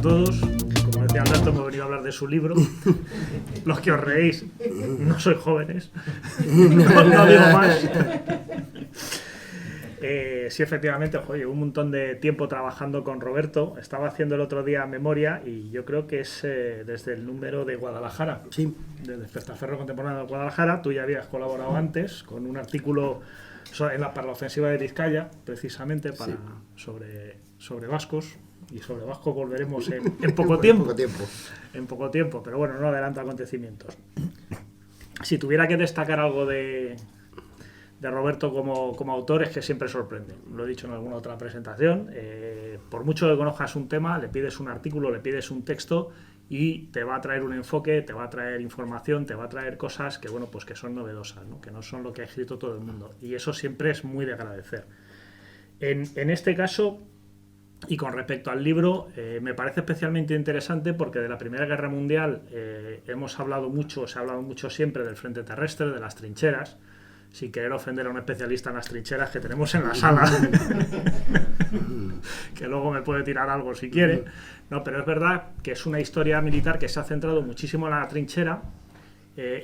a todos. Como decía Alberto, hemos venido a hablar de su libro. Los que os reís, no sois jóvenes. No digo más. Sí, efectivamente, oye, un montón de tiempo trabajando con Roberto. Estaba haciendo el otro día memoria y yo creo que es desde el número de Guadalajara. Sí. Del Despertaferro Contemporáneo de Guadalajara. Tú ya habías colaborado antes con un artículo para la ofensiva de Vizcaya, precisamente para, sobre vascos. Y sobre vascos volveremos en poco tiempo. En poco tiempo, pero bueno, no adelanta acontecimientos. Si tuviera que destacar algo de Roberto como autor, es que siempre sorprende. Lo he dicho en alguna otra presentación. Por mucho que conozcas un tema, le pides un artículo, le pides un texto y te va a traer un enfoque, te va a traer información, te va a traer cosas que, bueno, pues que son novedosas, ¿no? Que no son lo que ha escrito todo el mundo. Y eso siempre es muy de agradecer. En este caso, y con respecto al libro, me parece especialmente interesante porque de la Primera Guerra Mundial se ha hablado mucho siempre del frente terrestre, de las trincheras, sin querer ofender a un especialista en las trincheras que tenemos en la sala, que luego me puede tirar algo si quiere. No, pero es verdad que es una historia militar que se ha centrado muchísimo en la trinchera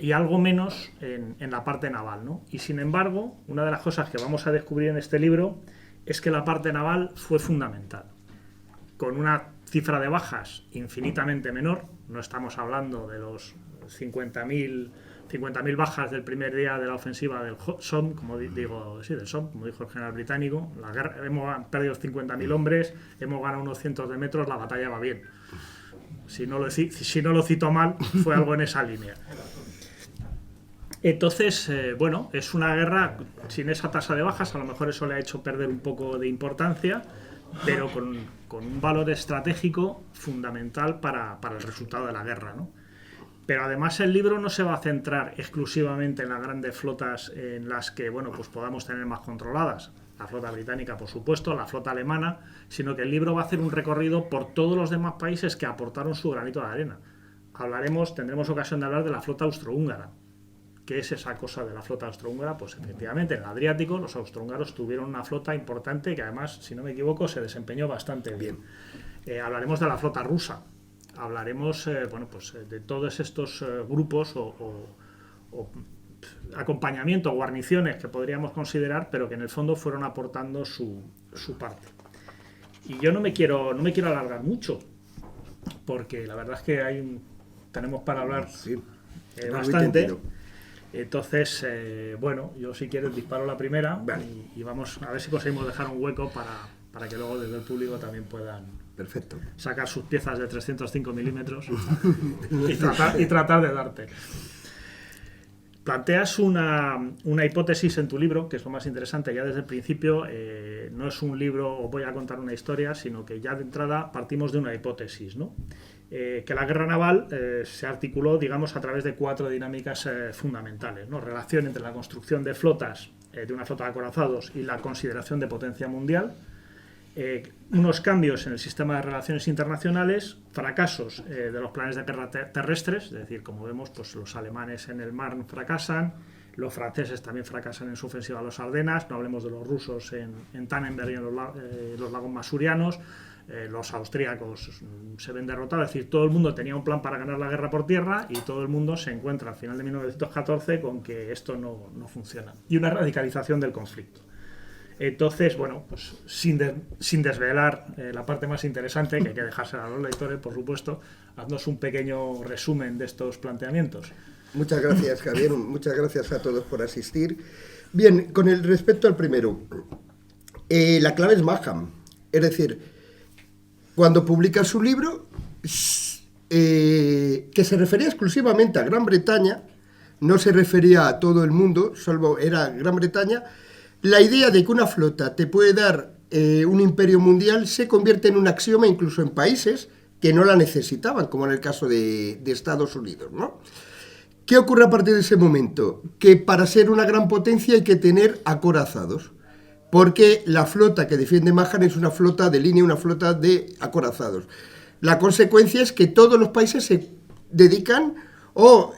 y algo menos en la parte naval, ¿no? Y sin embargo, una de las cosas que vamos a descubrir en este libro es que la parte naval fue fundamental, con una cifra de bajas infinitamente menor. No estamos hablando de los 50.000 bajas del primer día de la ofensiva del Somme, del Somme, como dijo el general británico. La guerra, hemos perdido 50.000 hombres, hemos ganado unos cientos de metros, la batalla va bien. Si no lo cito mal, fue algo en esa línea. Entonces, bueno, es una guerra sin esa tasa de bajas, a lo mejor eso le ha hecho perder un poco de importancia, pero con un valor estratégico fundamental para el resultado de la guerra, ¿no? Pero además el libro no se va a centrar exclusivamente en las grandes flotas en las que, bueno, pues podamos tener más controladas. La flota británica, por supuesto, la flota alemana, sino que el libro va a hacer un recorrido por todos los demás países que aportaron su granito de arena. Tendremos ocasión de hablar de la flota austrohúngara. ¿Qué es esa cosa de la flota austrohúngara? Pues efectivamente, en el Adriático los austrohúngaros tuvieron una flota importante que además, si no me equivoco, se desempeñó bastante bien. Hablaremos de la flota rusa. Hablaremos de todos estos grupos o acompañamiento, guarniciones que podríamos considerar, pero que en el fondo fueron aportando su parte. Y yo no me quiero alargar mucho, porque la verdad es que tenemos para hablar bastante. Entonces, yo si quieres disparo la primera, vale. y vamos a ver si conseguimos dejar un hueco para que luego desde el público también puedan sacar sus piezas de 305 milímetros y tratar de darte. Planteas una hipótesis en tu libro, que es lo más interesante ya desde el principio. No es un libro o voy a contar una historia, sino que ya de entrada partimos de una hipótesis, ¿no? Que la guerra naval se articuló, digamos, a través de 4 dinámicas fundamentales, ¿no? Relación entre la construcción de flotas, de una flota de acorazados y la consideración de potencia mundial, unos cambios en el sistema de relaciones internacionales, fracasos de los planes de guerra terrestres, es decir, como vemos, pues los alemanes en el Marne fracasan, los franceses también fracasan en su ofensiva a los Ardenas, no hablemos de los rusos en Tannenberg y en los lagos masurianos, los austríacos se ven derrotados, es decir, todo el mundo tenía un plan para ganar la guerra por tierra y todo el mundo se encuentra al final de 1914 con que esto no funciona. Y una radicalización del conflicto. Entonces, bueno, pues sin desvelar la parte más interesante, que hay que dejársela a los lectores, por supuesto, haznos un pequeño resumen de estos planteamientos. Muchas gracias, Javier. Muchas gracias a todos por asistir. Bien, con el respecto al primero, la clave es Maugham. Es decir, cuando publica su libro, que se refería exclusivamente a Gran Bretaña, no se refería a todo el mundo, salvo era Gran Bretaña. La idea de que una flota te puede dar un imperio mundial se convierte en un axioma incluso en países que no la necesitaban, como en el caso de Estados Unidos, ¿no? ¿Qué ocurre a partir de ese momento? Que para ser una gran potencia hay que tener acorazados, porque la flota que defiende Maugham es una flota de línea, una flota de acorazados. La consecuencia es que todos los países se dedican o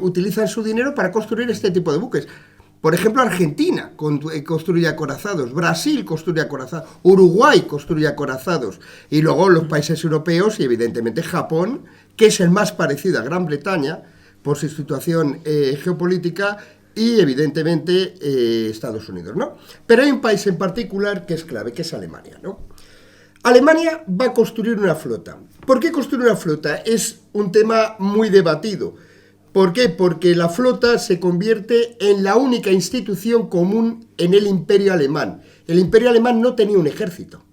utilizan su dinero para construir este tipo de buques. Por ejemplo, Argentina construye acorazados, Brasil construye acorazados, Uruguay construye acorazados, y luego los países europeos y evidentemente Japón, que es el más parecido a Gran Bretaña por su situación geopolítica, y evidentemente Estados Unidos, ¿no? Pero hay un país en particular que es clave, que es Alemania, ¿no? Alemania va a construir una flota. ¿Por qué construir una flota? Es un tema muy debatido. ¿Por qué? Porque la flota se convierte en la única institución común en el Imperio Alemán. El Imperio Alemán no tenía un ejército,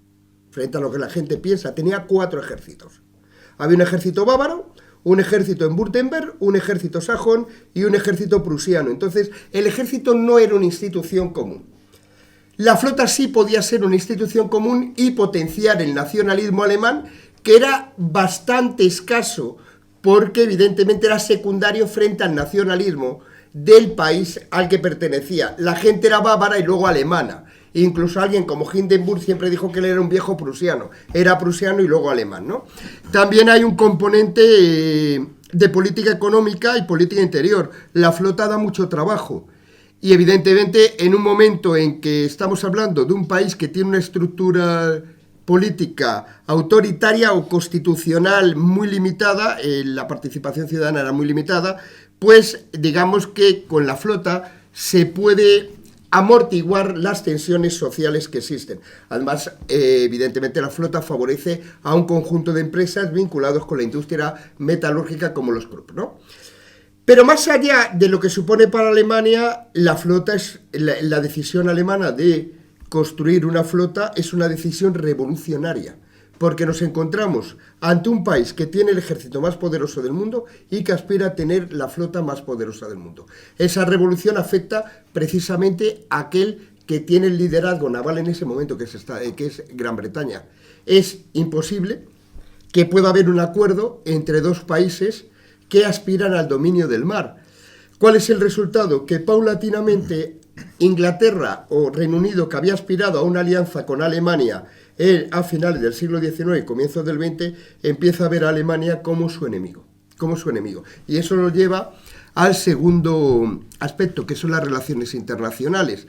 frente a lo que la gente piensa, tenía 4 ejércitos. Había un ejército bávaro, un ejército en Württemberg, un ejército sajón y un ejército prusiano. Entonces, el ejército no era una institución común. La flota sí podía ser una institución común y potenciar el nacionalismo alemán, que era bastante escaso, porque evidentemente era secundario frente al nacionalismo del país al que pertenecía. La gente era bávara y luego alemana. Incluso alguien como Hindenburg siempre dijo que él era un viejo prusiano. Era prusiano y luego alemán, ¿no? También hay un componente de política económica y política interior. La flota da mucho trabajo. Y evidentemente en un momento en que estamos hablando de un país que tiene una estructura política autoritaria o constitucional muy limitada, la participación ciudadana era muy limitada, pues digamos que con la flota se puede amortiguar las tensiones sociales que existen. Además, evidentemente la flota favorece a un conjunto de empresas vinculados con la industria metalúrgica como los Krupp, ¿no? Pero más allá de lo que supone para Alemania, la flota es la decisión alemana de construir una flota es una decisión revolucionaria, porque nos encontramos ante un país que tiene el ejército más poderoso del mundo y que aspira a tener la flota más poderosa del mundo. Esa revolución afecta precisamente a aquel que tiene el liderazgo naval en ese momento, que es Gran Bretaña. Es imposible que pueda haber un acuerdo entre dos países que aspiran al dominio del mar. ¿Cuál es el resultado? Que paulatinamente Inglaterra o Reino Unido, que había aspirado a una alianza con Alemania a finales del siglo XIX y comienzos del XX, empieza a ver a Alemania como su enemigo. Y eso nos lleva al segundo aspecto, que son las relaciones internacionales.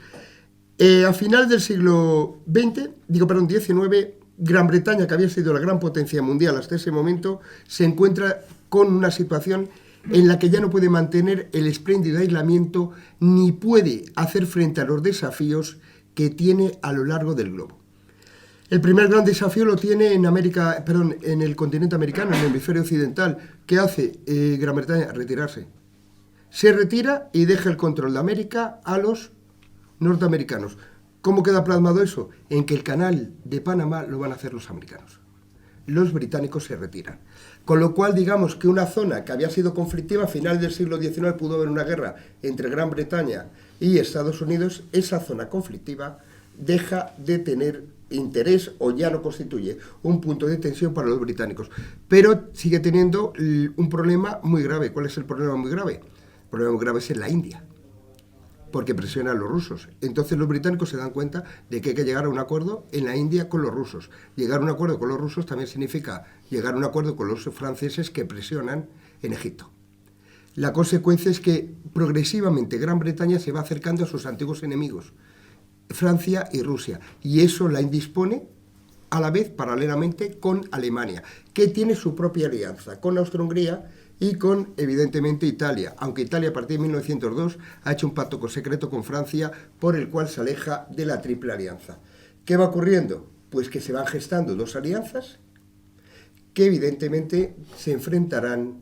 A finales del siglo XIX, Gran Bretaña, que había sido la gran potencia mundial hasta ese momento, se encuentra con una situación en la que ya no puede mantener el espléndido aislamiento ni puede hacer frente a los desafíos que tiene a lo largo del globo. El primer gran desafío lo tiene en el continente americano, en el hemisferio occidental. ¿Qué hace Gran Bretaña? Retirarse. Se retira y deja el control de América a los norteamericanos. ¿Cómo queda plasmado eso? En que el canal de Panamá lo van a hacer los americanos. Los británicos se retiran. Con lo cual, digamos que una zona que había sido conflictiva, a finales del siglo XIX pudo haber una guerra entre Gran Bretaña y Estados Unidos, esa zona conflictiva deja de tener interés o ya no constituye un punto de tensión para los británicos. Pero sigue teniendo un problema muy grave. ¿Cuál es el problema muy grave? El problema muy grave es en la India, porque presionan a los rusos. Entonces los británicos se dan cuenta de que hay que llegar a un acuerdo en la India con los rusos. Llegar a un acuerdo con los rusos también significa llegar a un acuerdo con los franceses que presionan en Egipto. La consecuencia es que progresivamente Gran Bretaña se va acercando a sus antiguos enemigos, Francia y Rusia, y eso la indispone a la vez paralelamente con Alemania, que tiene su propia alianza con Austria-Hungría y con, evidentemente, Italia, aunque Italia a partir de 1902 ha hecho un pacto secreto con Francia por el cual se aleja de la Triple Alianza. ¿Qué va ocurriendo? Pues que se van gestando dos alianzas que evidentemente se enfrentarán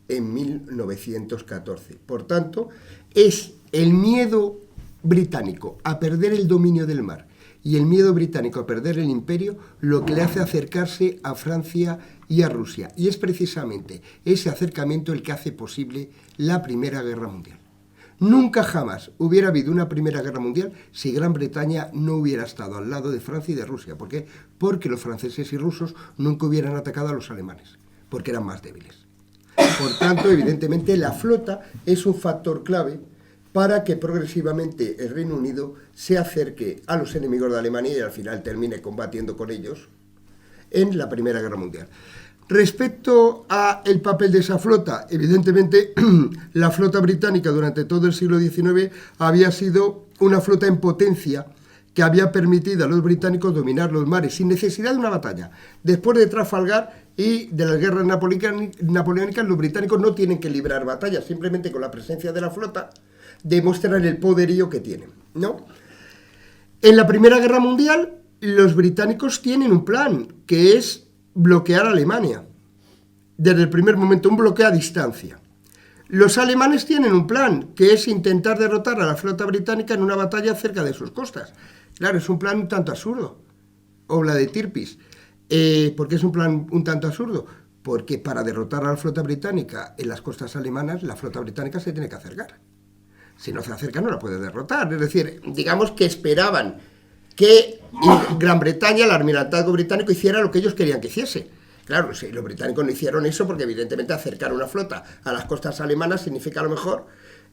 en 1914. Por tanto, es el miedo británico a perder el dominio del mar y el miedo británico a perder el imperio lo que le hace acercarse a Francia y a Rusia. Y es precisamente ese acercamiento el que hace posible la Primera Guerra Mundial. Nunca jamás hubiera habido una Primera Guerra Mundial si Gran Bretaña no hubiera estado al lado de Francia y de Rusia. ¿Por qué? Porque los franceses y rusos nunca hubieran atacado a los alemanes, porque eran más débiles. Por tanto, evidentemente, la flota es un factor clave para que progresivamente el Reino Unido se acerque a los enemigos de Alemania y al final termine combatiendo con ellos en la Primera Guerra Mundial. Respecto a el papel de esa flota, evidentemente la flota británica durante todo el siglo XIX había sido una flota en potencia que había permitido a los británicos dominar los mares sin necesidad de una batalla. Después de Trafalgar y de las guerras napoleónicas, los británicos no tienen que librar batallas, simplemente con la presencia de la flota demuestran el poderío que tienen, ¿no? En la Primera Guerra Mundial, los británicos tienen un plan, que es bloquear a Alemania. Desde el primer momento, un bloqueo a distancia. Los alemanes tienen un plan, que es intentar derrotar a la flota británica en una batalla cerca de sus costas. Claro, es un plan un tanto absurdo. O la de Tirpitz. ¿Por qué es un plan un tanto absurdo? Porque para derrotar a la flota británica en las costas alemanas, la flota británica se tiene que acercar. Si no se acerca, no la puede derrotar. Es decir, digamos que esperaban que Gran Bretaña, el almirantazgo británico, hiciera lo que ellos querían que hiciese. Claro, sí, los británicos no hicieron eso porque evidentemente acercar una flota a las costas alemanas significa a lo mejor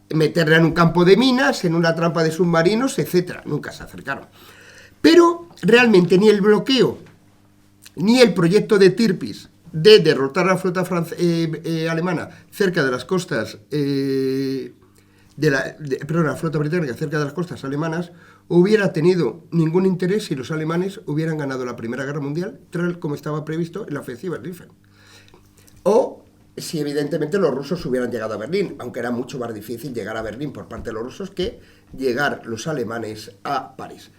meterla en un campo de minas, en una trampa de submarinos, etc. Nunca se acercaron. Pero realmente ni el bloqueo, ni el proyecto de Tirpitz de derrotar a la flota alemana cerca de las costas, la flota británica cerca de las costas alemanas, hubiera tenido ningún interés si los alemanes hubieran ganado la Primera Guerra Mundial, tal como estaba previsto en la ofensiva de Riffen. O si evidentemente los rusos hubieran llegado a Berlín, aunque era mucho más difícil llegar a Berlín por parte de los rusos que llegar los alemanes a París.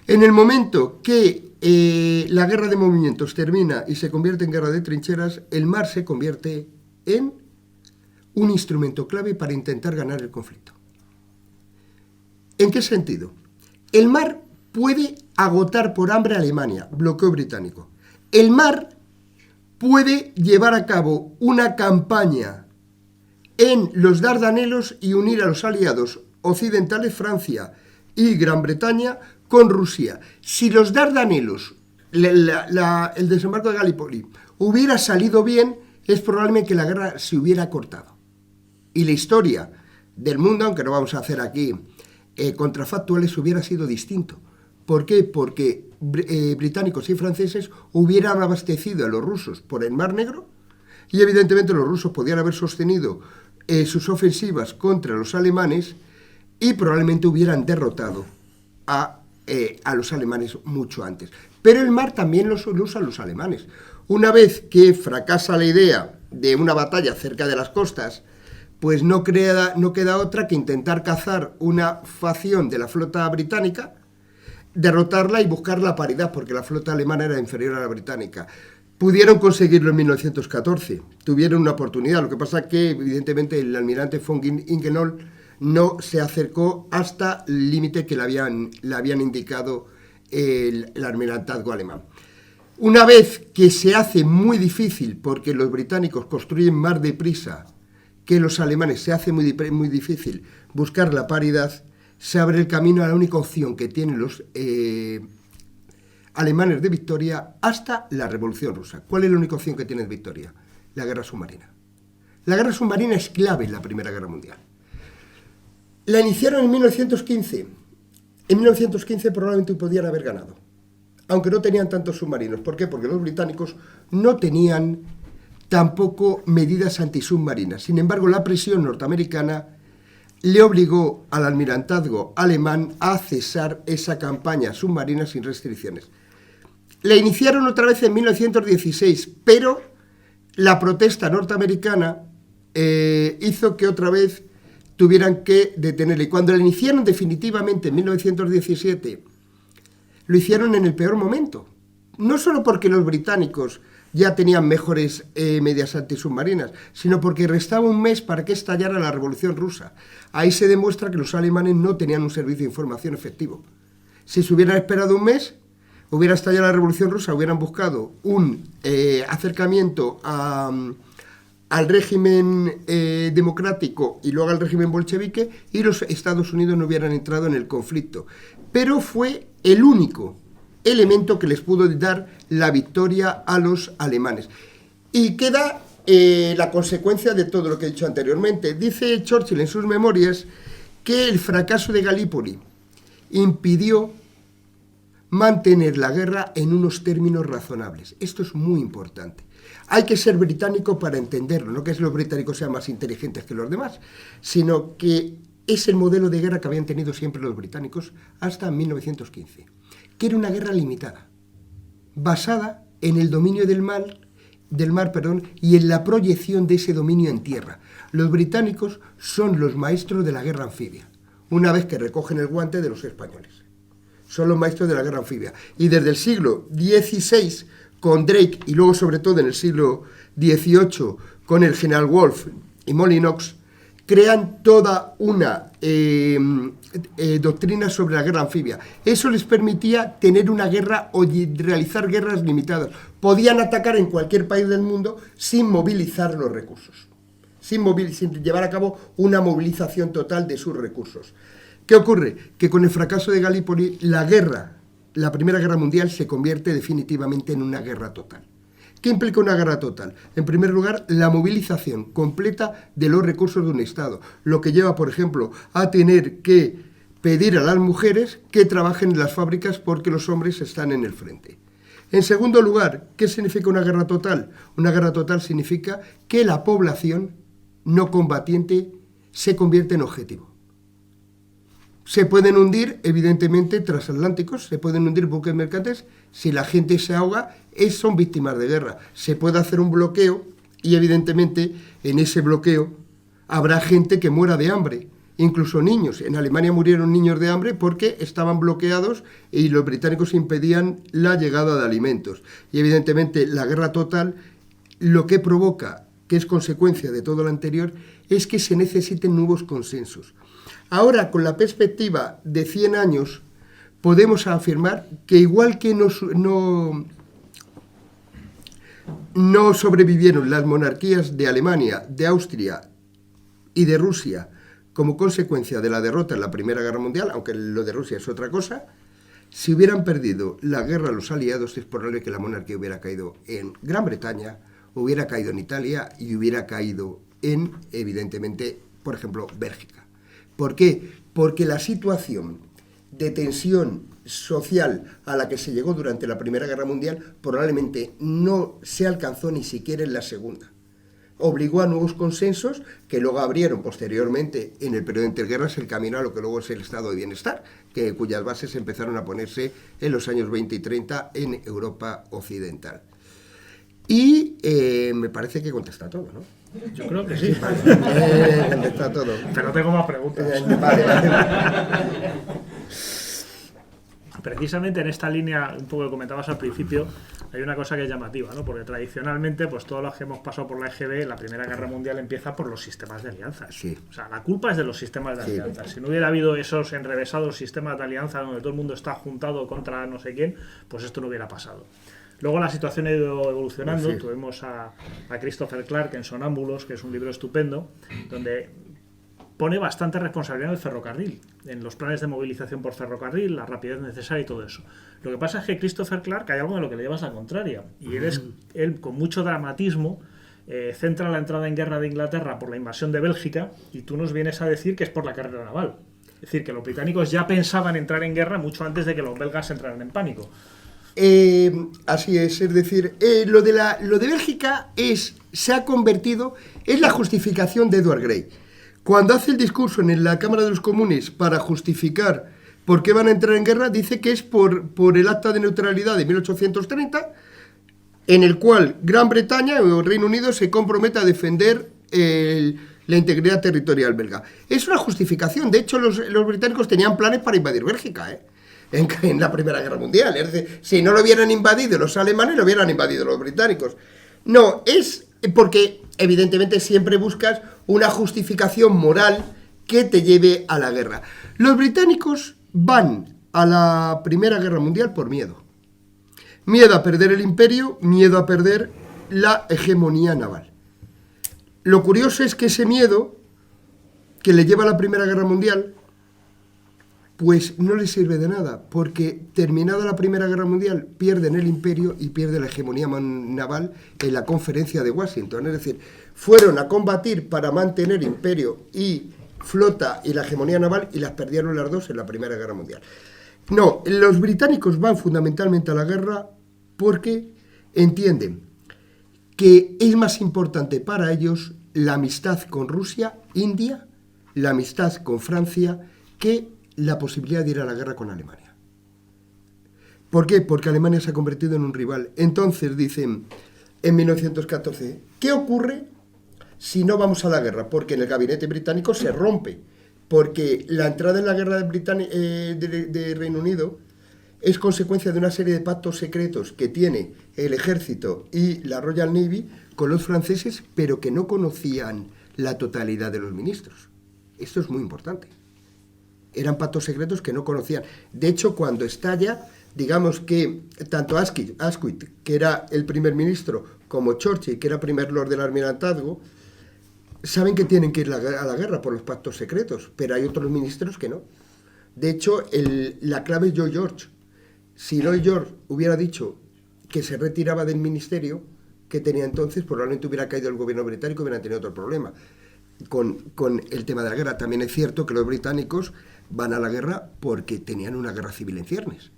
En el momento que la guerra de movimientos termina y se convierte en guerra de trincheras, el mar se convierte en un instrumento clave para intentar ganar el conflicto. ¿En qué sentido? El mar puede agotar por hambre a Alemania, bloqueo británico. El mar puede llevar a cabo una campaña en los Dardanelos y unir a los aliados occidentales, Francia y Gran Bretaña, con Rusia. Si los Dardanelos, el desembarco de Gallipoli, hubiera salido bien, es probable que la guerra se hubiera cortado. Y la historia del mundo, aunque no vamos a hacer aquí contrafactuales, hubiera sido distinto. ¿Por qué? Porque británicos y franceses hubieran abastecido a los rusos por el Mar Negro y evidentemente los rusos podían haber sostenido sus ofensivas contra los alemanes y probablemente hubieran derrotado a los alemanes mucho antes. Pero el mar también lo usan los alemanes. Una vez que fracasa la idea de una batalla cerca de las costas, pues no queda otra que intentar cazar una facción de la flota británica, derrotarla y buscar la paridad, porque la flota alemana era inferior a la británica. Pudieron conseguirlo en 1914, tuvieron una oportunidad, lo que pasa es que evidentemente el almirante von Ingenohl no se acercó hasta el límite que le habían indicado el almirantazgo alemán. Una vez que se hace muy difícil, porque los británicos construyen más deprisa que los alemanes, se hace muy difícil buscar la paridad, se abre el camino a la única opción que tienen los alemanes de victoria hasta la Revolución Rusa. ¿Cuál es la única opción que tienen de victoria? La guerra submarina. La guerra submarina es clave en la Primera Guerra Mundial. La iniciaron en 1915. En 1915 probablemente podían haber ganado, aunque no tenían tantos submarinos. ¿Por qué? Porque los británicos no tenían tampoco medidas antisubmarinas. Sin embargo, la presión norteamericana le obligó al almirantazgo alemán a cesar esa campaña submarina sin restricciones. La iniciaron otra vez en 1916, pero la protesta norteamericana hizo que otra vez tuvieran que detenerla. Y cuando la iniciaron definitivamente en 1917, lo hicieron en el peor momento. No solo porque los británicos ya tenían mejores medidas antisubmarinas, sino porque restaba un mes para que estallara la Revolución Rusa. Ahí se demuestra que los alemanes no tenían un servicio de información efectivo. Si se hubieran esperado un mes, hubiera estallado la Revolución Rusa, hubieran buscado un acercamiento al régimen democrático y luego al régimen bolchevique, y los Estados Unidos no hubieran entrado en el conflicto. Pero fue el único elemento que les pudo dar la victoria a los alemanes. Y queda la consecuencia de todo lo que he dicho anteriormente. Dice Churchill en sus memorias que el fracaso de Gallipoli impidió mantener la guerra en unos términos razonables. Esto es muy importante. Hay que ser británico para entenderlo, no que los británicos sean más inteligentes que los demás, sino que es el modelo de guerra que habían tenido siempre los británicos hasta 1915, que era una guerra limitada, basada en el dominio del mar, y en la proyección de ese dominio en tierra. Los británicos son los maestros de la guerra anfibia, una vez que recogen el guante de los españoles. Son los maestros de la guerra anfibia. Y desde el siglo XVI, con Drake, y luego sobre todo en el siglo XVIII, con el general Wolfe y Molinox, crean toda una doctrina sobre la guerra anfibia. Eso les permitía tener una guerra o realizar guerras limitadas. Podían atacar en cualquier país del mundo sin movilizar los recursos, sin llevar a cabo una movilización total de sus recursos. ¿Qué ocurre? Que con el fracaso de Galípoli, la Primera Guerra Mundial se convierte definitivamente en una guerra total. ¿Qué implica una guerra total? En primer lugar, la movilización completa de los recursos de un Estado, lo que lleva, por ejemplo, a tener que pedir a las mujeres que trabajen en las fábricas porque los hombres están en el frente. En segundo lugar, ¿qué significa una guerra total? Una guerra total significa que la población no combatiente se convierte en objetivo. Se pueden hundir, evidentemente, transatlánticos, se pueden hundir buques mercantes. Si la gente se ahoga, son víctimas de guerra. Se puede hacer un bloqueo y, evidentemente, en ese bloqueo habrá gente que muera de hambre, incluso niños. En Alemania murieron niños de hambre porque estaban bloqueados y los británicos impedían la llegada de alimentos. Y, evidentemente, la guerra total lo que provoca, que es consecuencia de todo lo anterior, es que se necesiten nuevos consensos. Ahora, con la perspectiva de 100 años, podemos afirmar que igual que no sobrevivieron las monarquías de Alemania, de Austria y de Rusia como consecuencia de la derrota en la Primera Guerra Mundial, aunque lo de Rusia es otra cosa, si hubieran perdido la guerra los aliados, es probable que la monarquía hubiera caído en Gran Bretaña, hubiera caído en Italia y hubiera caído en, evidentemente, por ejemplo, Bélgica. ¿Por qué? Porque la situación de tensión social a la que se llegó durante la Primera Guerra Mundial probablemente no se alcanzó ni siquiera en la Segunda. Obligó a nuevos consensos que luego abrieron posteriormente en el periodo de interguerras el camino a lo que luego es el estado de bienestar, cuyas bases empezaron a ponerse en los años 20 y 30 en Europa occidental. Y me parece que contesta todo, ¿no? Yo creo que sí. Contesta todo. Pero tengo más preguntas. Vale. Precisamente en esta línea, un poco que comentabas al principio, hay una cosa que es llamativa, ¿no? Porque tradicionalmente, pues todos los que hemos pasado por la EGB, la Primera Guerra Mundial empieza por los sistemas de alianzas. Sí. O sea, la culpa es de los sistemas de alianzas. Si no hubiera habido esos enrevesados sistemas de alianza donde todo el mundo está juntado contra no sé quién, pues esto no hubiera pasado. Luego la situación ha ido evolucionando. Sí. Tuvimos a Christopher Clark en Sonámbulos, que es un libro estupendo, donde pone bastante responsabilidad en el ferrocarril, en los planes de movilización por ferrocarril, la rapidez necesaria y todo eso. Lo que pasa es que Christopher Clark hay algo en lo que le llevas la contraria, y él con mucho dramatismo centra la entrada en guerra de Inglaterra por la invasión de Bélgica, y tú nos vienes a decir que es por la carrera naval. Es decir, que los británicos ya pensaban entrar en guerra mucho antes de que los belgas entraran en pánico. Así es decir, lo de Bélgica se ha convertido en la justificación de Edward Grey. Cuando hace el discurso en la Cámara de los Comunes para justificar por qué van a entrar en guerra, dice que es por el Acta de Neutralidad de 1830, en el cual Gran Bretaña o Reino Unido se compromete a defender la integridad territorial belga. Es una justificación. De hecho, los británicos tenían planes para invadir Bélgica, en la Primera Guerra Mundial. Es decir, si no lo hubieran invadido los alemanes, lo hubieran invadido los británicos. No, es porque evidentemente siempre buscas una justificación moral que te lleve a la guerra. Los británicos van a la Primera Guerra Mundial por miedo. Miedo a perder el imperio, miedo a perder la hegemonía naval. Lo curioso es que ese miedo que le lleva a la Primera Guerra Mundial, pues no les sirve de nada, porque terminada la Primera Guerra Mundial pierden el imperio y pierden la hegemonía naval en la conferencia de Washington. Es decir, fueron a combatir para mantener imperio y flota y la hegemonía naval y las perdieron las dos en la Primera Guerra Mundial. No, los británicos van fundamentalmente a la guerra porque entienden que es más importante para ellos la amistad con Rusia, India, la amistad con Francia, que la posibilidad de ir a la guerra con Alemania. ¿Por qué? Porque Alemania se ha convertido en un rival. Entonces dicen, en 1914, ¿qué ocurre si no vamos a la guerra? Porque en el gabinete británico se rompe, porque la entrada en la guerra de Reino Unido es consecuencia de una serie de pactos secretos que tiene el ejército y la Royal Navy con los franceses, pero que no conocían la totalidad de los ministros. Esto es muy importante. Eran pactos secretos que no conocían. De hecho, cuando estalla, digamos que tanto Asquith, que era el primer ministro, como Churchill, que era primer lord del almirantazgo, saben que tienen que ir a la guerra por los pactos secretos, pero hay otros ministros que no. De hecho, la clave es Lloyd George. Si Lloyd George hubiera dicho que se retiraba del ministerio que tenía entonces, probablemente hubiera caído el gobierno británico y hubieran tenido otro problema con el tema de la guerra. También es cierto que los británicos van a la guerra porque tenían una guerra civil en ciernes.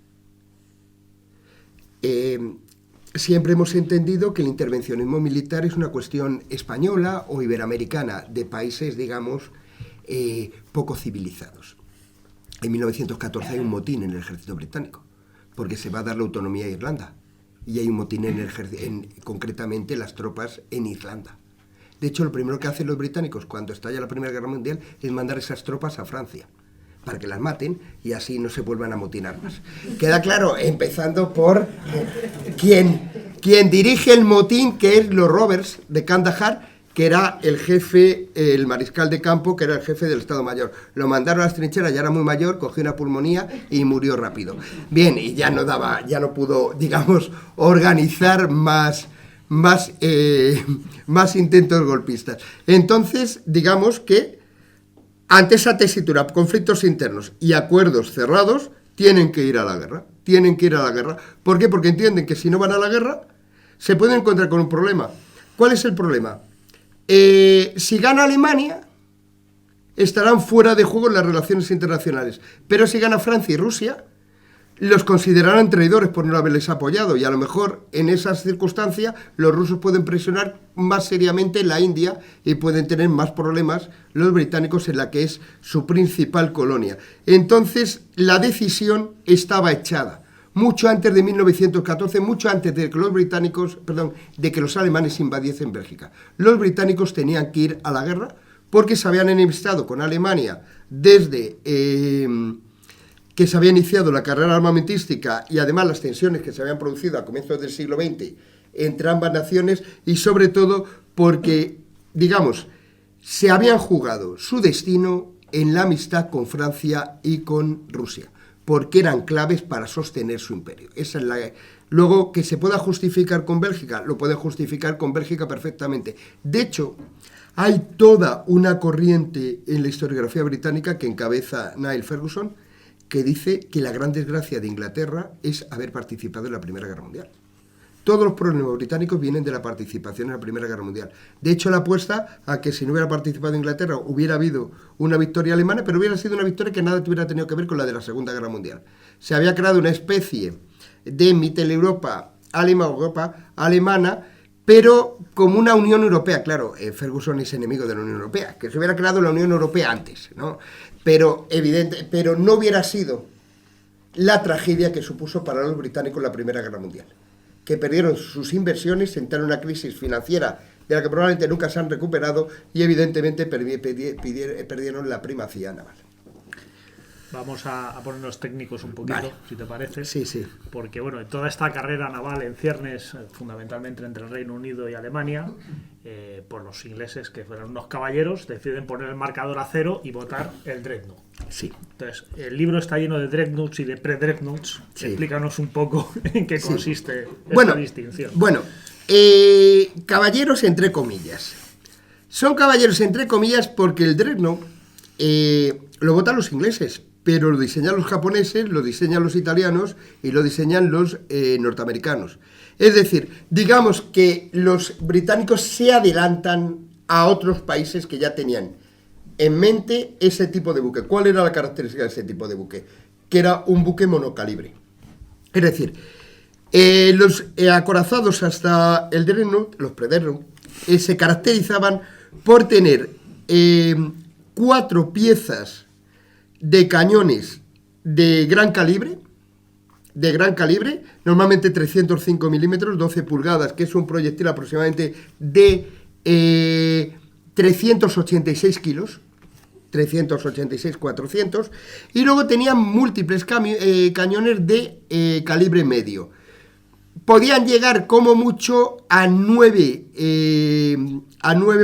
Siempre hemos entendido que el intervencionismo militar es una cuestión española o iberoamericana, de países, digamos, poco civilizados. En 1914 hay un motín en el ejército británico, porque se va a dar la autonomía a Irlanda, y hay un motín concretamente las tropas en Irlanda. De hecho, lo primero que hacen los británicos cuando estalla la Primera Guerra Mundial es mandar esas tropas a Francia, para que las maten y así no se vuelvan a amotinar más. Queda claro, empezando por quien dirige el motín, que es los Roberts de Kandahar, que era el jefe, el mariscal de campo, que era el jefe del Estado Mayor. Lo mandaron a las trincheras, ya era muy mayor, cogió una pulmonía y murió rápido. Bien, y ya no pudo, digamos, organizar más intentos golpistas. Entonces, digamos que ante esa tesitura, conflictos internos y acuerdos cerrados, tienen que ir a la guerra. Tienen que ir a la guerra. ¿Por qué? Porque entienden que si no van a la guerra, se pueden encontrar con un problema. ¿Cuál es el problema? Si gana Alemania, estarán fuera de juego en las relaciones internacionales. Pero si gana Francia y Rusia, los considerarán traidores por no haberles apoyado, y a lo mejor en esas circunstancias los rusos pueden presionar más seriamente la India y pueden tener más problemas los británicos en la que es su principal colonia. Entonces la decisión estaba echada mucho antes de 1914, mucho antes de que los alemanes invadiesen Bélgica. Los británicos tenían que ir a la guerra porque se habían enemistado con Alemania desde que se había iniciado la carrera armamentística, y además las tensiones que se habían producido a comienzos del siglo XX entre ambas naciones, y sobre todo porque, digamos, se habían jugado su destino en la amistad con Francia y con Rusia, porque eran claves para sostener su imperio. Esa es luego, que se pueda justificar con Bélgica, lo puede justificar con Bélgica perfectamente. De hecho, hay toda una corriente en la historiografía británica que encabeza Niall Ferguson, que dice que la gran desgracia de Inglaterra es haber participado en la Primera Guerra Mundial. Todos los problemas británicos vienen de la participación en la Primera Guerra Mundial. De hecho, la apuesta a que si no hubiera participado Inglaterra hubiera habido una victoria alemana, pero hubiera sido una victoria que nada hubiera tenido que ver con la de la Segunda Guerra Mundial. Se había creado una especie de Mitteleuropa, Europa alemana, pero como una Unión Europea. Claro, Ferguson es enemigo de la Unión Europea, que se hubiera creado la Unión Europea antes, ¿no? Pero no hubiera sido la tragedia que supuso para los británicos la Primera Guerra Mundial, que perdieron sus inversiones, entraron en una crisis financiera de la que probablemente nunca se han recuperado, y evidentemente perdieron la primacía naval. Vamos a ponernos técnicos un poquito, vale, si te parece. Sí, sí. Porque, bueno, toda esta carrera naval en ciernes, fundamentalmente entre el Reino Unido y Alemania, por los ingleses, que fueron unos caballeros, deciden poner el marcador a 0 y votar el Dreadnought. Sí. Entonces, el libro está lleno de Dreadnoughts y de pre-Dreadnoughts. Sí. Explícanos un poco en qué consiste esta distinción. Bueno, caballeros entre comillas. Son caballeros entre comillas porque el Dreadnought lo votan los ingleses, pero lo diseñan los japoneses, lo diseñan los italianos y lo diseñan los norteamericanos. Es decir, digamos que los británicos se adelantan a otros países que ya tenían en mente ese tipo de buque. ¿Cuál era la característica de ese tipo de buque? que era un buque monocalibre. Es decir, los acorazados hasta el Dreadnought, los pre-Dreadnought, se caracterizaban por tener 4 piezas de cañones de gran calibre, normalmente 305 milímetros, 12 pulgadas, que es un proyectil aproximadamente de 386 kilos, 386, 400, y luego tenían múltiples cañones de calibre medio. Podían llegar como mucho a 9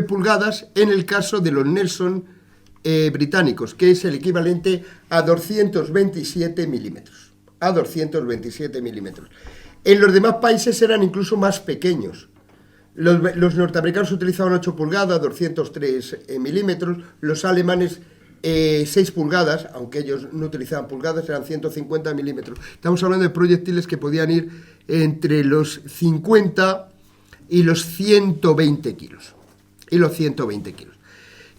pulgadas en el caso de los Nelson británicos, que es el equivalente a 227 milímetros. En los demás países eran incluso más pequeños. Los norteamericanos utilizaban 8 pulgadas, 203 milímetros, los alemanes 6 pulgadas, aunque ellos no utilizaban pulgadas, eran 150 milímetros. Estamos hablando de proyectiles que podían ir entre los 50 y los 120 kilos.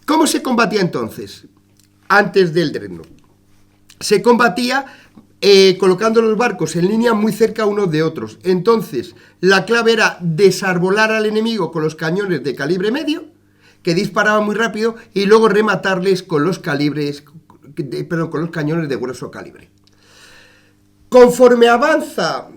¿Cómo se combatía entonces? Antes del Dreadnought. Se combatía colocando los barcos en línea muy cerca unos de otros. Entonces, la clave era desarbolar al enemigo con los cañones de calibre medio, que disparaban muy rápido, y luego rematarles con los cañones de grueso calibre. Conforme avanza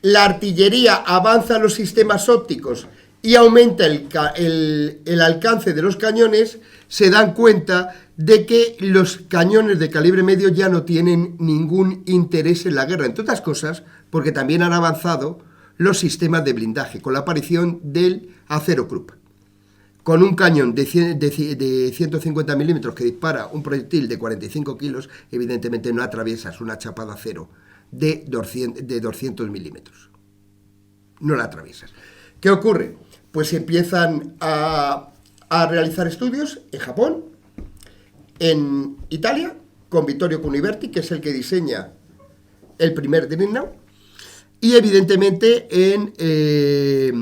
la artillería, avanzan los sistemas ópticos y aumenta el alcance de los cañones, se dan cuenta de que los cañones de calibre medio ya no tienen ningún interés en la guerra, entre otras cosas porque también han avanzado los sistemas de blindaje, con la aparición del acero Krupp. Con un cañón de 150 milímetros que dispara un proyectil de 45 kilos, evidentemente no atraviesas una chapa de acero de 200 milímetros. No la atraviesas. ¿Qué ocurre? Pues empiezan a realizar estudios en Japón, en Italia, con Vittorio Cuniverti, que es el que diseña el primer Dreadnought, y evidentemente he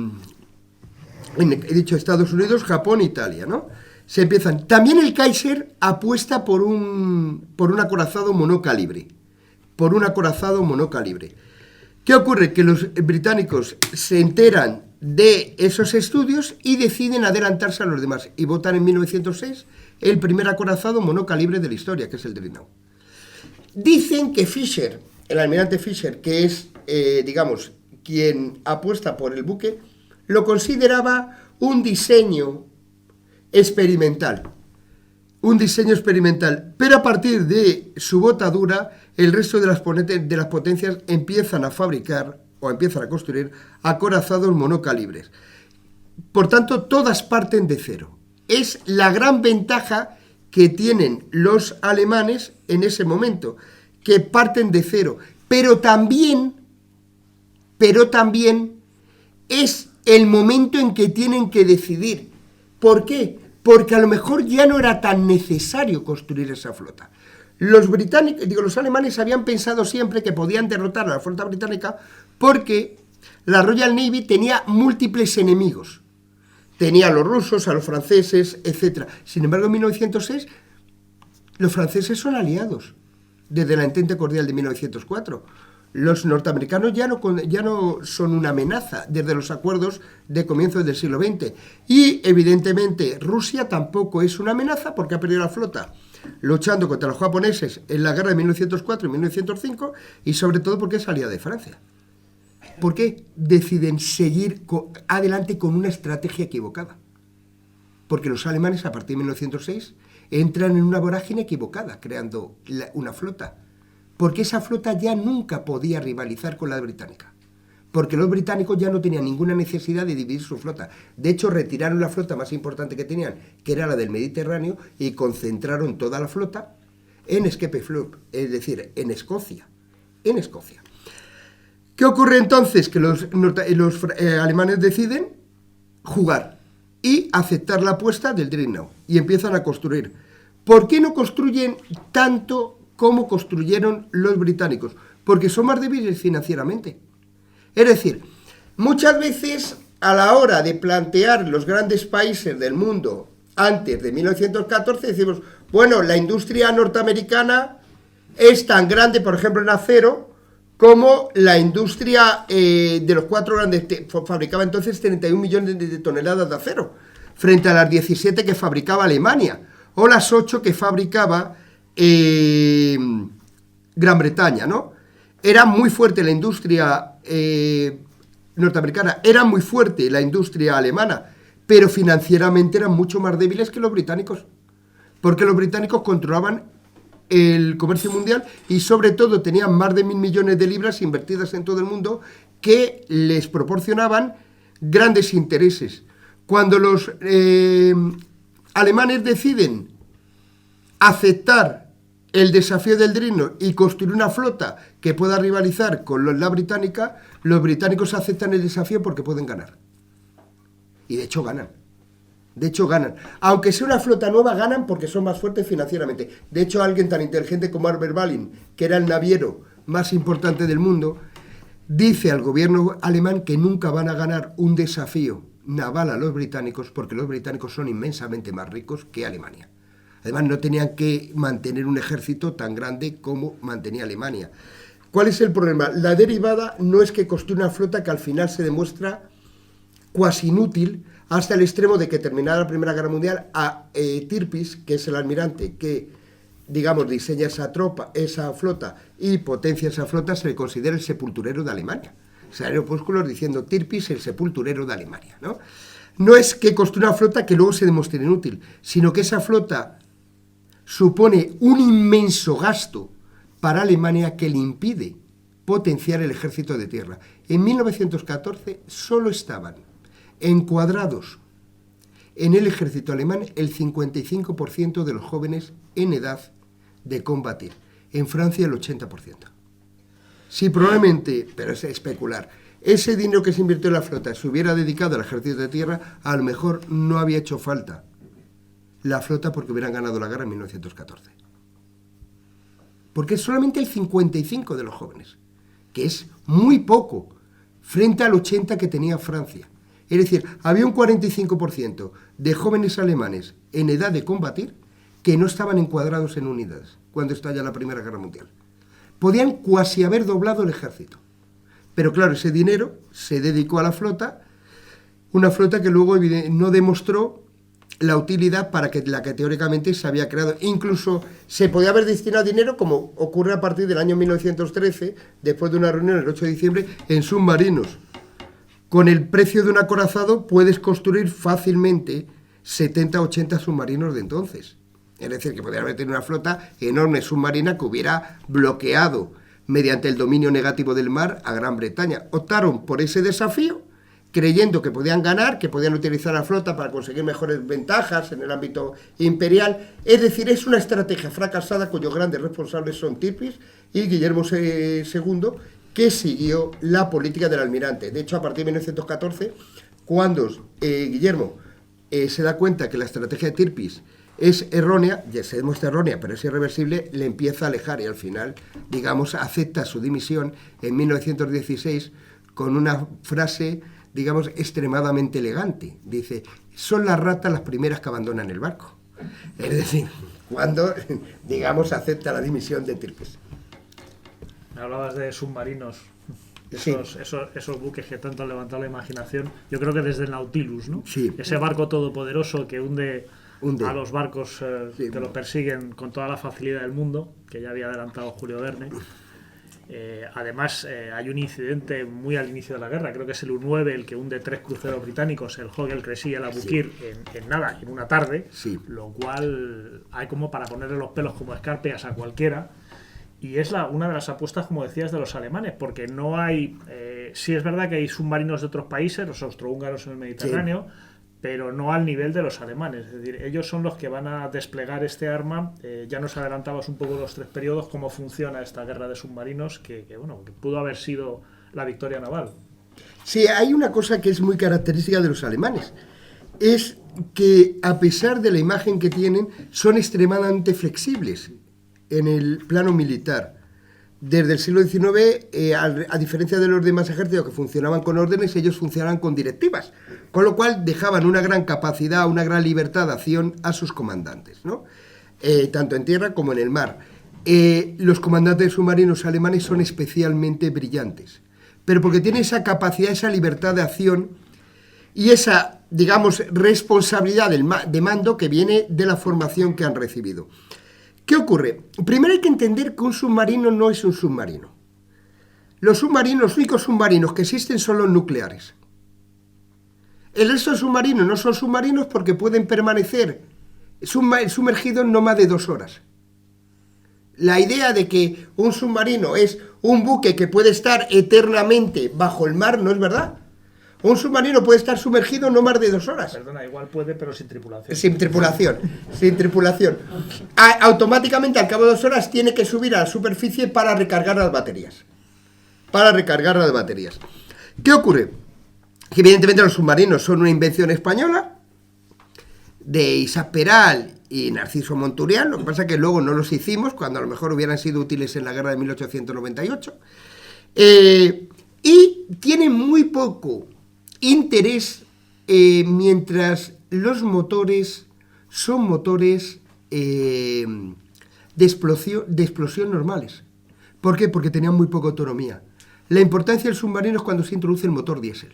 dicho Estados Unidos, Japón, Italia, ¿no? Se empiezan. También el Kaiser apuesta por un acorazado monocalibre. ¿Qué ocurre? Que los británicos se enteran de esos estudios y deciden adelantarse a los demás y votan en 1906 el primer acorazado monocalibre de la historia, que es el Dreadnought. Dicen que Fisher, el almirante Fisher, que es, quien apuesta por el buque, lo consideraba un diseño experimental, pero a partir de su botadura, el resto de las potencias empiezan a fabricar o empiezan a construir acorazados monocalibres. Por tanto, todas parten de cero. Es la gran ventaja que tienen los alemanes en ese momento, que parten de cero. Pero también es el momento en que tienen que decidir. ¿Por qué? Porque a lo mejor ya no era tan necesario construir esa flota. Los alemanes habían pensado siempre que podían derrotar a la flota británica porque la Royal Navy tenía múltiples enemigos. Tenía a los rusos, a los franceses, etc. Sin embargo, en 1906, los franceses son aliados, desde la Entente Cordial de 1904. Los norteamericanos ya no son una amenaza desde los acuerdos de comienzos del siglo XX. Y, evidentemente, Rusia tampoco es una amenaza porque ha perdido la flota luchando contra los japoneses en la guerra de 1904 y 1905, y sobre todo porque es aliada de Francia. ¿Por qué deciden seguir adelante con una estrategia equivocada? Porque los alemanes, a partir de 1906, entran en una vorágine equivocada, creando una flota. Porque esa flota ya nunca podía rivalizar con la británica. Porque los británicos ya no tenían ninguna necesidad de dividir su flota. De hecho, retiraron la flota más importante que tenían, que era la del Mediterráneo, y concentraron toda la flota en Escape Fleet, es decir, en Escocia. ¿Qué ocurre entonces? Que los alemanes deciden jugar y aceptar la apuesta del Dreadnought y empiezan a construir. ¿Por qué no construyen tanto como construyeron los británicos? Porque son más débiles financieramente. Es decir, muchas veces a la hora de plantear los grandes países del mundo antes de 1914 decimos, bueno, la industria norteamericana es tan grande, por ejemplo, en acero, como la industria de los 4 grandes, fabricaba entonces 31 millones de toneladas de acero, frente a las 17 que fabricaba Alemania, o las 8 que fabricaba Gran Bretaña, ¿no? Era muy fuerte la industria norteamericana, era muy fuerte la industria alemana, pero financieramente eran mucho más débiles que los británicos, porque los británicos controlaban el comercio mundial y sobre todo tenían más de 1.000 millones de libras invertidas en todo el mundo que les proporcionaban grandes intereses. Cuando los alemanes deciden aceptar el desafío del Drino y construir una flota que pueda rivalizar con la británica, los británicos aceptan el desafío porque pueden ganar. Y de hecho ganan. De hecho ganan. Aunque sea una flota nueva, ganan porque son más fuertes financieramente. De hecho, alguien tan inteligente como Albert Balin, que era el naviero más importante del mundo, dice al gobierno alemán que nunca van a ganar un desafío naval a los británicos porque los británicos son inmensamente más ricos que Alemania. Además, no tenían que mantener un ejército tan grande como mantenía Alemania. ¿Cuál es el problema? La derivada no es que construya una flota que al final se demuestra cuasi inútil, hasta el extremo de que terminada la Primera Guerra Mundial, a Tirpitz, que es el almirante que, digamos, diseña esa flota y potencia esa flota, se le considera el sepulturero de Alemania. O sea, hay opúsculos diciendo Tirpitz, el sepulturero de Alemania, ¿no? No es que construya una flota que luego se demuestre inútil, sino que esa flota supone un inmenso gasto para Alemania que le impide potenciar el ejército de tierra. En 1914 solo estaban encuadrados en el ejército alemán el 55% de los jóvenes en edad de combatir. En Francia el 80%. Si probablemente, pero es especular, ese dinero que se invirtió en la flota se hubiera dedicado al ejército de tierra, a lo mejor no había hecho falta la flota porque hubieran ganado la guerra en 1914. Porque es solamente el 55% de los jóvenes, que es muy poco, frente al 80% que tenía Francia. Es decir, había un 45% de jóvenes alemanes en edad de combatir que no estaban encuadrados en unidades cuando estalla la Primera Guerra Mundial. Podían cuasi haber doblado el ejército. Pero claro, ese dinero se dedicó a la flota, una flota que luego no demostró la utilidad para la que teóricamente se había creado. Incluso se podía haber destinado dinero, como ocurre a partir del año 1913, después de una reunión el 8 de diciembre, en submarinos. Con el precio de un acorazado puedes construir fácilmente 70 o 80 submarinos de entonces. Es decir, que podría haber tenido una flota enorme submarina que hubiera bloqueado mediante el dominio negativo del mar a Gran Bretaña. Optaron por ese desafío, creyendo que podían ganar, que podían utilizar la flota para conseguir mejores ventajas en el ámbito imperial. Es decir, es una estrategia fracasada cuyos grandes responsables son Tirpitz y Guillermo II, que siguió la política del almirante. De hecho, a partir de 1914, cuando Guillermo se da cuenta que la estrategia de Tirpitz es errónea, ya se demuestra errónea, pero es irreversible, le empieza a alejar y al final, digamos, acepta su dimisión en 1916 con una frase, digamos, extremadamente elegante. Dice, son las ratas las primeras que abandonan el barco. Es decir, cuando, digamos, acepta la dimisión de Tirpitz. Hablabas de submarinos, Sí. esos buques que tanto han levantado la imaginación. Yo creo que desde el Nautilus, ¿no? Sí. Ese barco todopoderoso que hunde a los barcos Sí. que lo persiguen con toda la facilidad del mundo, que ya había adelantado Julio Verne. Además, hay un incidente muy al inicio de la guerra, creo que es el U-9, el que hunde 3 cruceros británicos, el Hogg, el Crecy y el Abukir, en una tarde, lo cual hay como para ponerle los pelos como escarpias a cualquiera. Y es una de las apuestas, como decías, de los alemanes, porque no hay... sí es verdad que hay submarinos de otros países, los austrohúngaros en el Mediterráneo, pero no al nivel de los alemanes. Es decir, ellos son los que van a desplegar este arma. Ya nos adelantabas un poco los 3 periodos, cómo funciona esta guerra de submarinos, que pudo haber sido la victoria naval. Sí, hay una cosa que es muy característica de los alemanes. Es que, a pesar de la imagen que tienen, son extremadamente flexibles en el plano militar. Desde el siglo XIX, a diferencia de los demás ejércitos que funcionaban con órdenes, ellos funcionaban con directivas, con lo cual dejaban una gran capacidad, una gran libertad de acción a sus comandantes, ¿no? Tanto en tierra como en el mar. los comandantes submarinos alemanes son especialmente brillantes, pero porque tienen esa capacidad, esa libertad de acción y esa, digamos, responsabilidad de mando que viene de la formación que han recibido. ¿Qué ocurre? Primero hay que entender que un submarino no es un submarino. Los únicos submarinos que existen son los nucleares. El resto de submarinos no son submarinos porque pueden permanecer sumergidos no más de 2 horas. La idea de que un submarino es un buque que puede estar eternamente bajo el mar no es verdad. Un submarino puede estar sumergido no más de 2 horas. Perdona, igual puede, pero sin tripulación. Sin tripulación, sin tripulación. Automáticamente, al cabo de 2 horas, tiene que subir a la superficie para recargar las baterías. ¿Qué ocurre? Que evidentemente los submarinos son una invención española de Isaac Peral y Narciso Monturial. Lo que pasa es que luego no los hicimos, cuando a lo mejor hubieran sido útiles en la guerra de 1898. Y tienen muy poco interés mientras los motores son motores de explosión normales. ¿Por qué? Porque tenían muy poca autonomía. La importancia del submarino es cuando se introduce el motor diésel,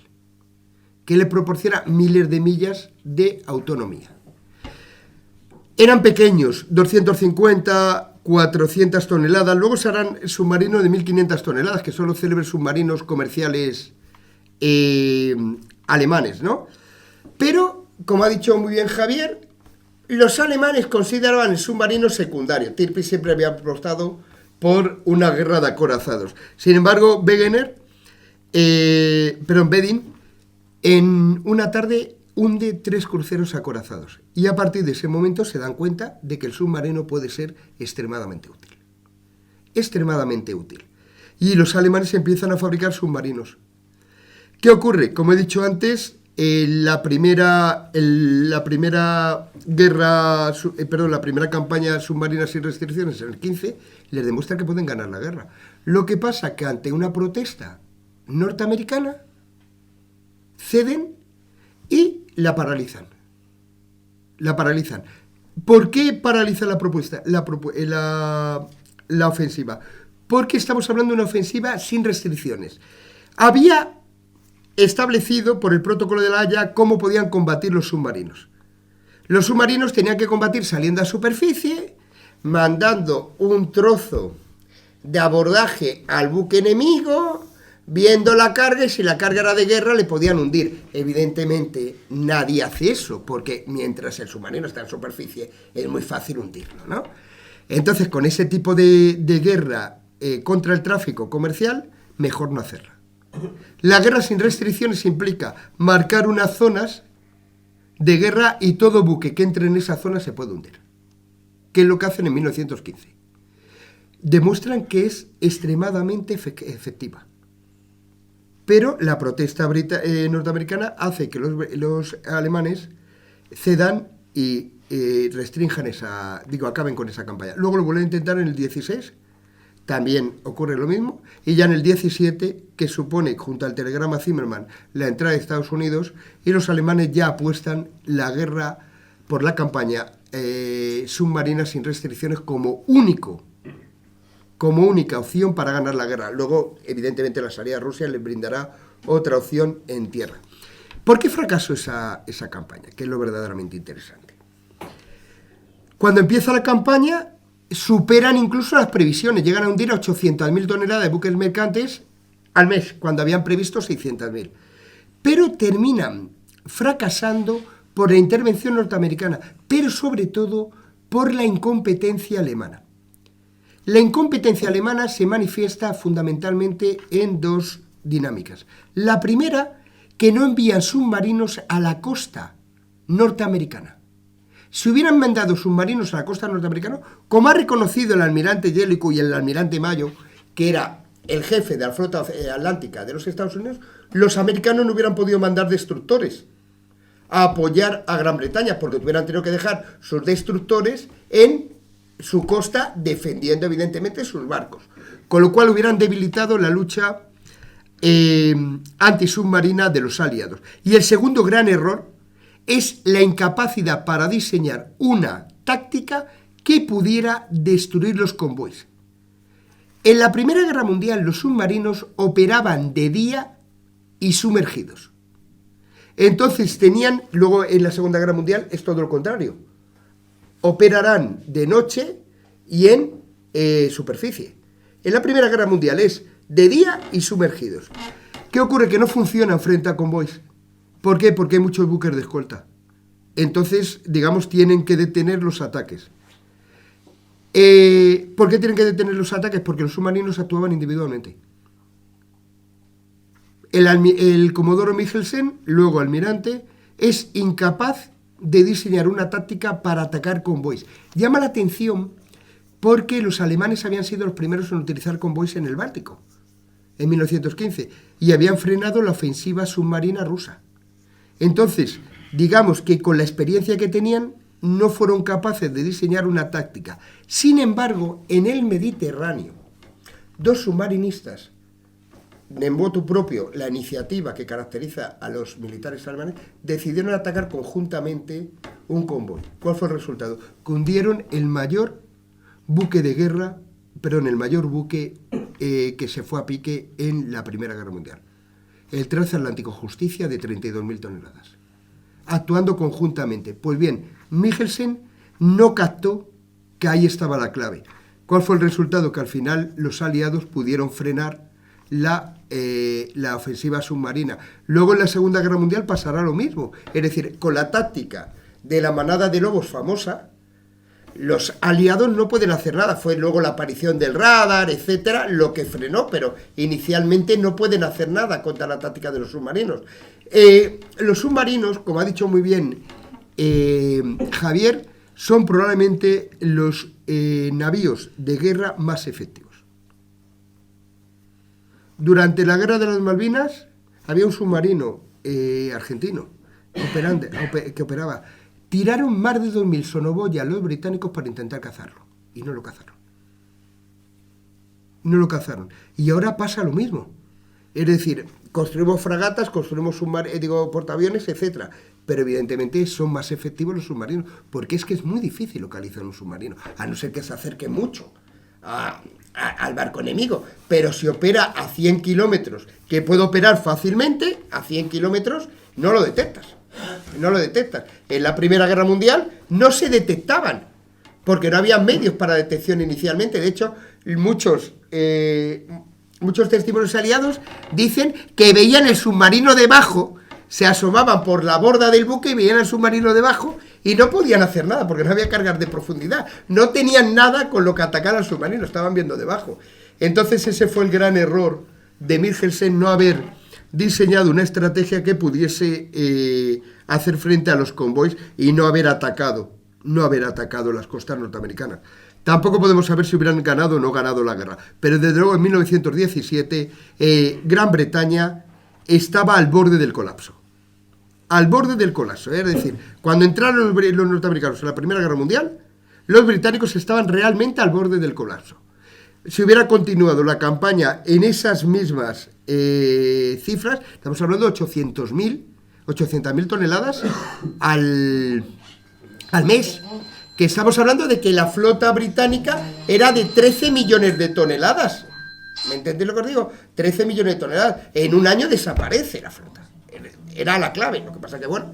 que le proporciona miles de millas de autonomía. Eran pequeños, 250, 400 toneladas. Luego se harán submarinos de 1500 toneladas, que son los célebres submarinos comerciales alemanes, ¿no? Pero, como ha dicho muy bien Javier, los alemanes consideraban el submarino secundario. Tirpitz siempre había apostado por una guerra de acorazados. Sin embargo, Bedin, en una tarde hunde 3 cruceros acorazados. Y a partir de ese momento se dan cuenta de que el submarino puede ser extremadamente útil. Extremadamente útil. Y los alemanes empiezan a fabricar submarinos. ¿Qué ocurre? Como he dicho antes, la primera campaña submarina sin restricciones en el 15 les demuestra que pueden ganar la guerra. Lo que pasa que ante una protesta norteamericana ceden y la paralizan. ¿Por qué paraliza la ofensiva? Porque estamos hablando de una ofensiva sin restricciones. Había establecido por el protocolo de La Haya cómo podían combatir los submarinos. Los submarinos tenían que combatir saliendo a superficie, mandando un trozo de abordaje al buque enemigo, viendo la carga, y si la carga era de guerra le podían hundir. Evidentemente nadie hace eso, porque mientras el submarino está en superficie es muy fácil hundirlo, ¿no? Entonces, con ese tipo de guerra contra el tráfico comercial, mejor no hacerla. La guerra sin restricciones implica marcar unas zonas de guerra y todo buque que entre en esa zona se puede hundir, que es lo que hacen en 1915. Demuestran que es extremadamente efectiva. Pero la protesta norteamericana hace que los alemanes cedan y restrinjan acaben con esa campaña. Luego lo vuelven a intentar en el 16, también ocurre lo mismo, y ya en el 17, que supone, junto al telegrama Zimmermann, la entrada de Estados Unidos, y los alemanes ya apuestan la guerra por la campaña submarina sin restricciones como única opción para ganar la guerra. Luego, evidentemente, la salida a Rusia les brindará otra opción en tierra. ¿Por qué fracasó esa campaña? Que es lo verdaderamente interesante. Cuando empieza la campaña, superan incluso las previsiones, llegan a hundir a 800.000 toneladas de buques mercantes al mes, cuando habían previsto 600.000. Pero terminan fracasando por la intervención norteamericana, pero sobre todo por la incompetencia alemana. La incompetencia alemana se manifiesta fundamentalmente en 2 dinámicas. La primera, que no envían submarinos a la costa norteamericana. Si hubieran mandado submarinos a la costa norteamericana, como ha reconocido el almirante Jellicoe y el almirante Mayo, que era el jefe de la flota atlántica de los Estados Unidos, los americanos no hubieran podido mandar destructores a apoyar a Gran Bretaña, porque hubieran tenido que dejar sus destructores en su costa, defendiendo evidentemente sus barcos, con lo cual hubieran debilitado la lucha antisubmarina de los aliados. Y el segundo gran error es la incapacidad para diseñar una táctica que pudiera destruir los convoys. En la Primera Guerra Mundial los submarinos operaban de día y sumergidos. Entonces luego en la Segunda Guerra Mundial es todo lo contrario. Operarán de noche y en superficie. En la Primera Guerra Mundial es de día y sumergidos. ¿Qué ocurre? Que no funcionan frente a convoys. ¿Por qué? Porque hay muchos buques de escolta. Entonces, digamos, tienen que detener los ataques. ¿Por qué tienen que detener los ataques? Porque los submarinos actuaban individualmente. El comodoro Michelsen, luego almirante, es incapaz de diseñar una táctica para atacar convoys. Llama la atención porque los alemanes habían sido los primeros en utilizar convoys en el Báltico, en 1915, y habían frenado la ofensiva submarina rusa. Entonces, digamos que con la experiencia que tenían, no fueron capaces de diseñar una táctica. Sin embargo, en el Mediterráneo, dos submarinistas, en motu propio, la iniciativa que caracteriza a los militares alemanes, decidieron atacar conjuntamente un convoy. ¿Cuál fue el resultado? Que hundieron el mayor buque que se fue a pique en la Primera Guerra Mundial. El Transatlántico Justicia, de 32.000 toneladas. Actuando conjuntamente. Pues bien, Michelsen no captó que ahí estaba la clave. ¿Cuál fue el resultado? Que al final los aliados pudieron frenar la ofensiva submarina. Luego en la Segunda Guerra Mundial pasará lo mismo. Es decir, con la táctica de la manada de lobos famosa, los aliados no pueden hacer nada. Fue luego la aparición del radar, etcétera, lo que frenó, pero inicialmente no pueden hacer nada contra la táctica de los submarinos. Los submarinos, como ha dicho muy bien Javier, son probablemente los navíos de guerra más efectivos. Durante la Guerra de las Malvinas había un submarino argentino que operaba. Tiraron más de 2.000 sonoboyas a los británicos para intentar cazarlo. Y no lo cazaron. No lo cazaron. Y ahora pasa lo mismo. Es decir, construimos fragatas, construimos portaaviones, etcétera. Pero evidentemente son más efectivos los submarinos. Porque es que es muy difícil localizar un submarino. A no ser que se acerque mucho al barco enemigo. Pero si opera a 100 kilómetros, que puede operar fácilmente, a 100 kilómetros, no lo detectas. No lo detectan. En la Primera Guerra Mundial no se detectaban, porque no había medios para detección inicialmente. De hecho, muchos testimonios aliados dicen que veían el submarino debajo, se asomaban por la borda del buque y veían el submarino debajo y no podían hacer nada, porque no había cargas de profundidad. No tenían nada con lo que atacar al submarino, estaban viendo debajo. Entonces ese fue el gran error de Michelsen, no haber diseñado una estrategia que pudiese hacer frente a los convoys y no haber atacado las costas norteamericanas. Tampoco podemos saber si hubieran ganado o no ganado la guerra, pero desde luego en 1917 Gran Bretaña estaba al borde del colapso. Al borde del colapso, es decir, cuando entraron los norteamericanos en la Primera Guerra Mundial, los británicos estaban realmente al borde del colapso. Si hubiera continuado la campaña en esas mismas cifras, estamos hablando de 800.000 toneladas al mes, que estamos hablando de que la flota británica era de 13 millones de toneladas. ¿Me entendéis lo que os digo? 13 millones de toneladas. En un año desaparece la flota. Era la clave. Lo que pasa que, bueno,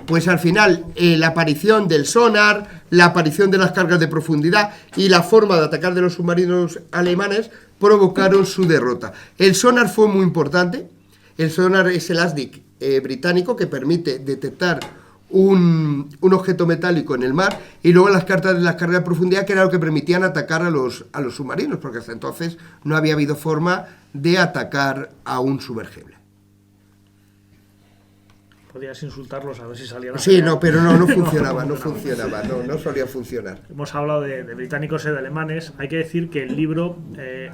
pues al final la aparición del sonar, la aparición de las cargas de profundidad y la forma de atacar de los submarinos alemanes provocaron su derrota. El sonar fue muy importante. El sonar es el ASDIC británico, que permite detectar un objeto metálico en el mar, y luego las cargas de profundidad, que era lo que permitían atacar a los submarinos, porque hasta entonces no había habido forma de atacar a un sumergible. Podías insultarlos a ver si salían a Sí, pelear. no, pero no funcionaba, no solía funcionar. Hemos hablado de británicos y de alemanes. Hay que decir que el libro,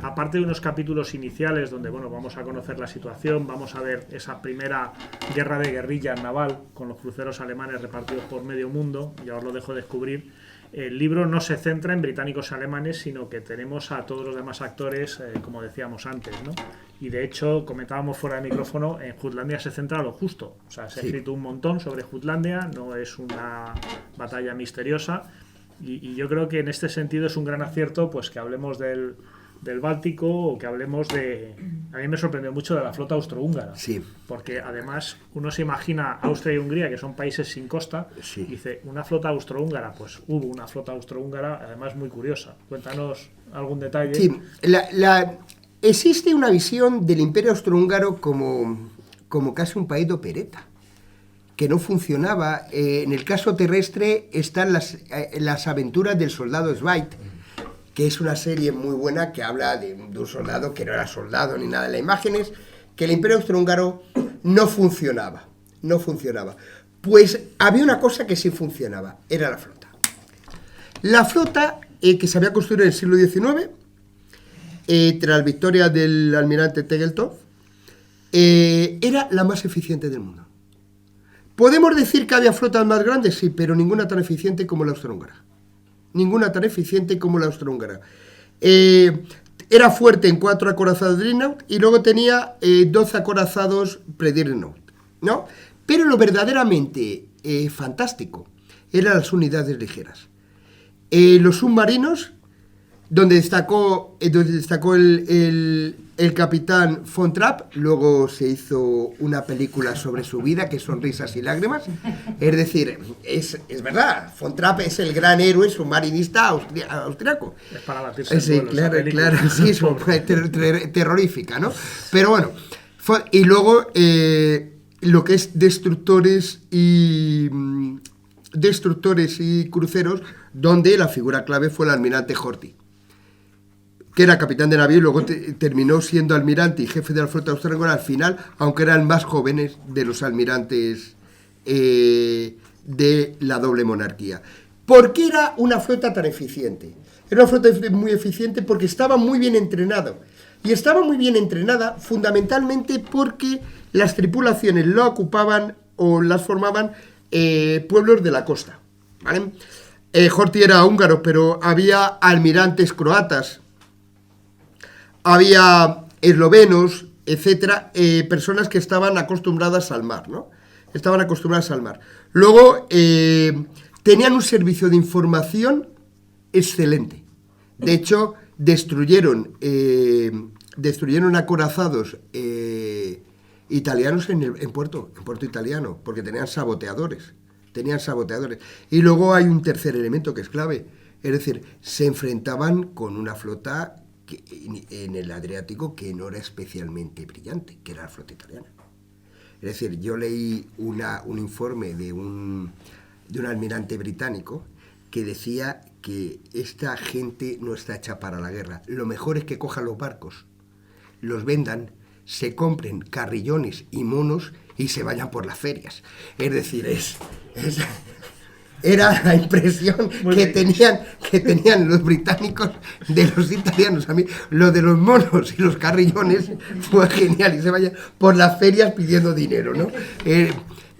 aparte de unos capítulos iniciales donde vamos a conocer la situación, vamos a ver esa primera guerra de guerrillas naval con los cruceros alemanes repartidos por medio mundo, ya os lo dejo descubrir. El libro no se centra en británicos y alemanes, sino que tenemos a todos los demás actores, como decíamos antes, ¿no? Y de hecho, comentábamos fuera de micrófono, en Jutlandia se centra lo justo. O sea, se ha escrito un montón sobre Jutlandia, no es una batalla misteriosa. Y yo creo que en este sentido es un gran acierto pues que hablemos del Báltico o que hablemos de... A mí me sorprendió mucho de la flota austrohúngara. Sí. Porque además uno se imagina Austria y Hungría, que son países sin costa, Sí. y dice, una flota austrohúngara. Pues hubo una flota austrohúngara, además muy curiosa. Cuéntanos algún detalle. Sí, existe una visión del Imperio Austrohúngaro como casi un país de opereta, que no funcionaba. En el caso terrestre están las aventuras del soldado Sveit, que es una serie muy buena que habla de un soldado que no era soldado ni nada. La imagen es que el Imperio Austrohúngaro no funcionaba. Pues había una cosa que sí funcionaba, era la flota. La flota que se había construido en el siglo XIX, tras la victoria del almirante Tegetthoff, era la más eficiente del mundo. ¿Podemos decir que había flotas más grandes? Sí, pero ninguna tan eficiente como la austrohúngara. Era fuerte en 4 acorazados Dreadnought y luego tenía 12 acorazados pre-Dreadnought, ¿no? Pero lo verdaderamente fantástico eran las unidades ligeras. Los submarinos, donde destacó el capitán von Trapp. Luego se hizo una película sobre su vida, que es Sonrisas y Lágrimas. Es decir, es verdad, von Trapp es el gran héroe submarinista austriaco. Es para batirse el Sí, duelo, esa película. claro, sí, es terrorífica, ¿no? Pero bueno, y luego lo que es destructores y cruceros, donde la figura clave fue el almirante Horthy, que era capitán de navío y luego terminó siendo almirante y jefe de la flota austrohúngara al final, aunque eran más jóvenes de los almirantes de la doble monarquía. ¿Por qué era una flota tan eficiente? Era una flota muy eficiente porque estaba muy bien entrenado. Y estaba muy bien entrenada fundamentalmente porque las tripulaciones lo ocupaban o las formaban pueblos de la costa, ¿vale? Horthy era húngaro, pero había almirantes croatas, había eslovenos, etcétera, personas que estaban acostumbradas al mar, ¿no? Luego tenían un servicio de información excelente. De hecho, destruyeron acorazados italianos en puerto italiano, porque tenían saboteadores. Y luego hay un tercer elemento que es clave, es decir, se enfrentaban con una flota en el Adriático que no era especialmente brillante, que era la flota italiana. Es decir, yo leí un informe de un almirante británico que decía que esta gente no está hecha para la guerra. Lo mejor es que cojan los barcos, los vendan, se compren carrillones y monos y se vayan por las ferias. Es decir, era la impresión que tenían los británicos de los italianos. A mí lo de los monos y los carrillones fue genial, y se vayan por las ferias pidiendo dinero, ¿no?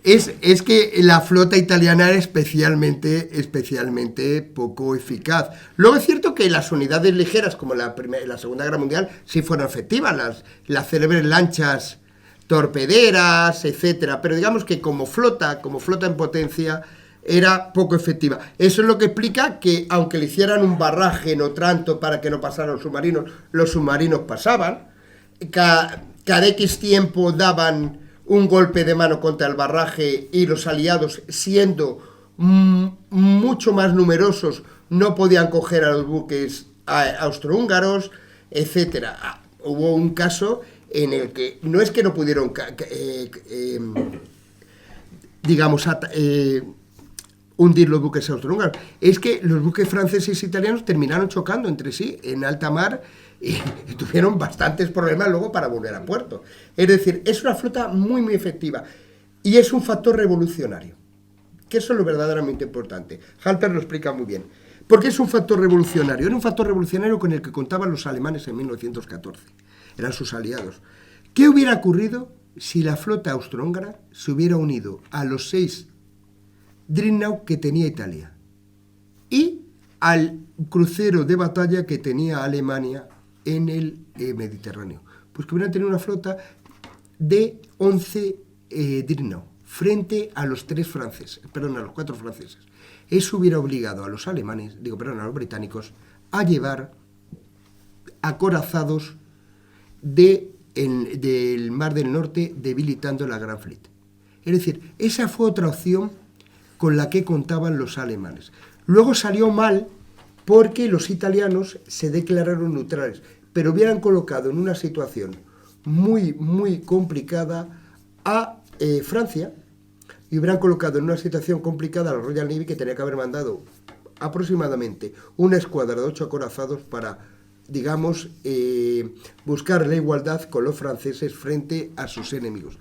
Es que la flota italiana era especialmente poco eficaz. Luego es cierto que las unidades ligeras, como la Segunda Guerra Mundial, sí fueron efectivas, las célebres lanchas torpederas, etcétera, pero digamos que como flota en potencia, era poco efectiva. Eso es lo que explica que, aunque le hicieran un barraje en Otranto para que no pasaran los submarinos pasaban. Cada X tiempo daban un golpe de mano contra el barraje y los aliados, siendo mucho más numerosos, no podían coger a los buques austrohúngaros, etcétera. Hubo un caso en el que no es que no pudieron hundir los buques austrohúngaros, es que los buques franceses e italianos terminaron chocando entre sí en alta mar y tuvieron bastantes problemas luego para volver a puerto. Es decir, es una flota muy, muy efectiva y es un factor revolucionario, que eso es lo verdaderamente importante. Halper lo explica muy bien. ¿Por qué es un factor revolucionario? Era un factor revolucionario con el que contaban los alemanes en 1914. Eran sus aliados. ¿Qué hubiera ocurrido si la flota austrohúngara se hubiera unido a los 6 Dreadnought que tenía Italia y al crucero de batalla que tenía Alemania en el Mediterráneo? Pues que hubieran tenido una flota de 11 Dreadnought frente a los a los 4 franceses. Eso hubiera obligado a los alemanes, a los británicos, a llevar acorazados del Mar del Norte, debilitando la Grand Fleet. Es decir, esa fue otra opción con la que contaban los alemanes. Luego salió mal porque los italianos se declararon neutrales, pero hubieran colocado en una situación muy, muy complicada a Francia, y hubieran colocado en una situación complicada a la Royal Navy, que tenía que haber mandado aproximadamente una escuadra de 8 acorazados para, buscar la igualdad con los franceses frente a sus enemigos.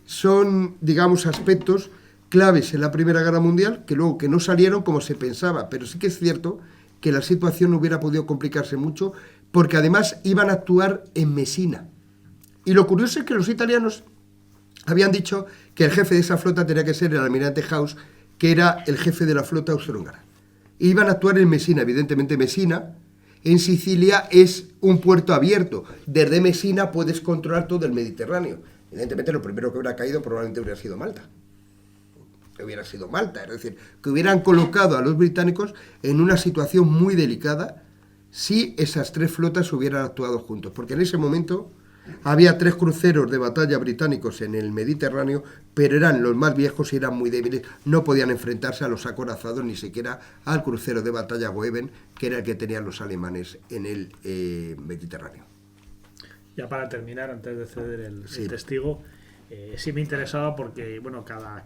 Son, aspectos claves en la Primera Guerra Mundial, que luego que no salieron como se pensaba, pero sí que es cierto que la situación hubiera podido complicarse mucho, porque además iban a actuar en Mesina. Y lo curioso es que los italianos habían dicho que el jefe de esa flota tenía que ser el almirante House, que era el jefe de la flota austrohúngara. Iban a actuar en Mesina. Evidentemente Mesina, en Sicilia, es un puerto abierto. Desde Mesina puedes controlar todo el Mediterráneo. Evidentemente lo primero que hubiera caído probablemente hubiera sido Malta. Es decir, que hubieran colocado a los británicos en una situación muy delicada si esas 3 flotas hubieran actuado juntos. Porque en ese momento había 3 cruceros de batalla británicos en el Mediterráneo, pero eran los más viejos y eran muy débiles. No podían enfrentarse a los acorazados, ni siquiera al crucero de batalla Goeben, que era el que tenían los alemanes en el Mediterráneo. Ya para terminar, antes de ceder el testigo, sí me interesaba porque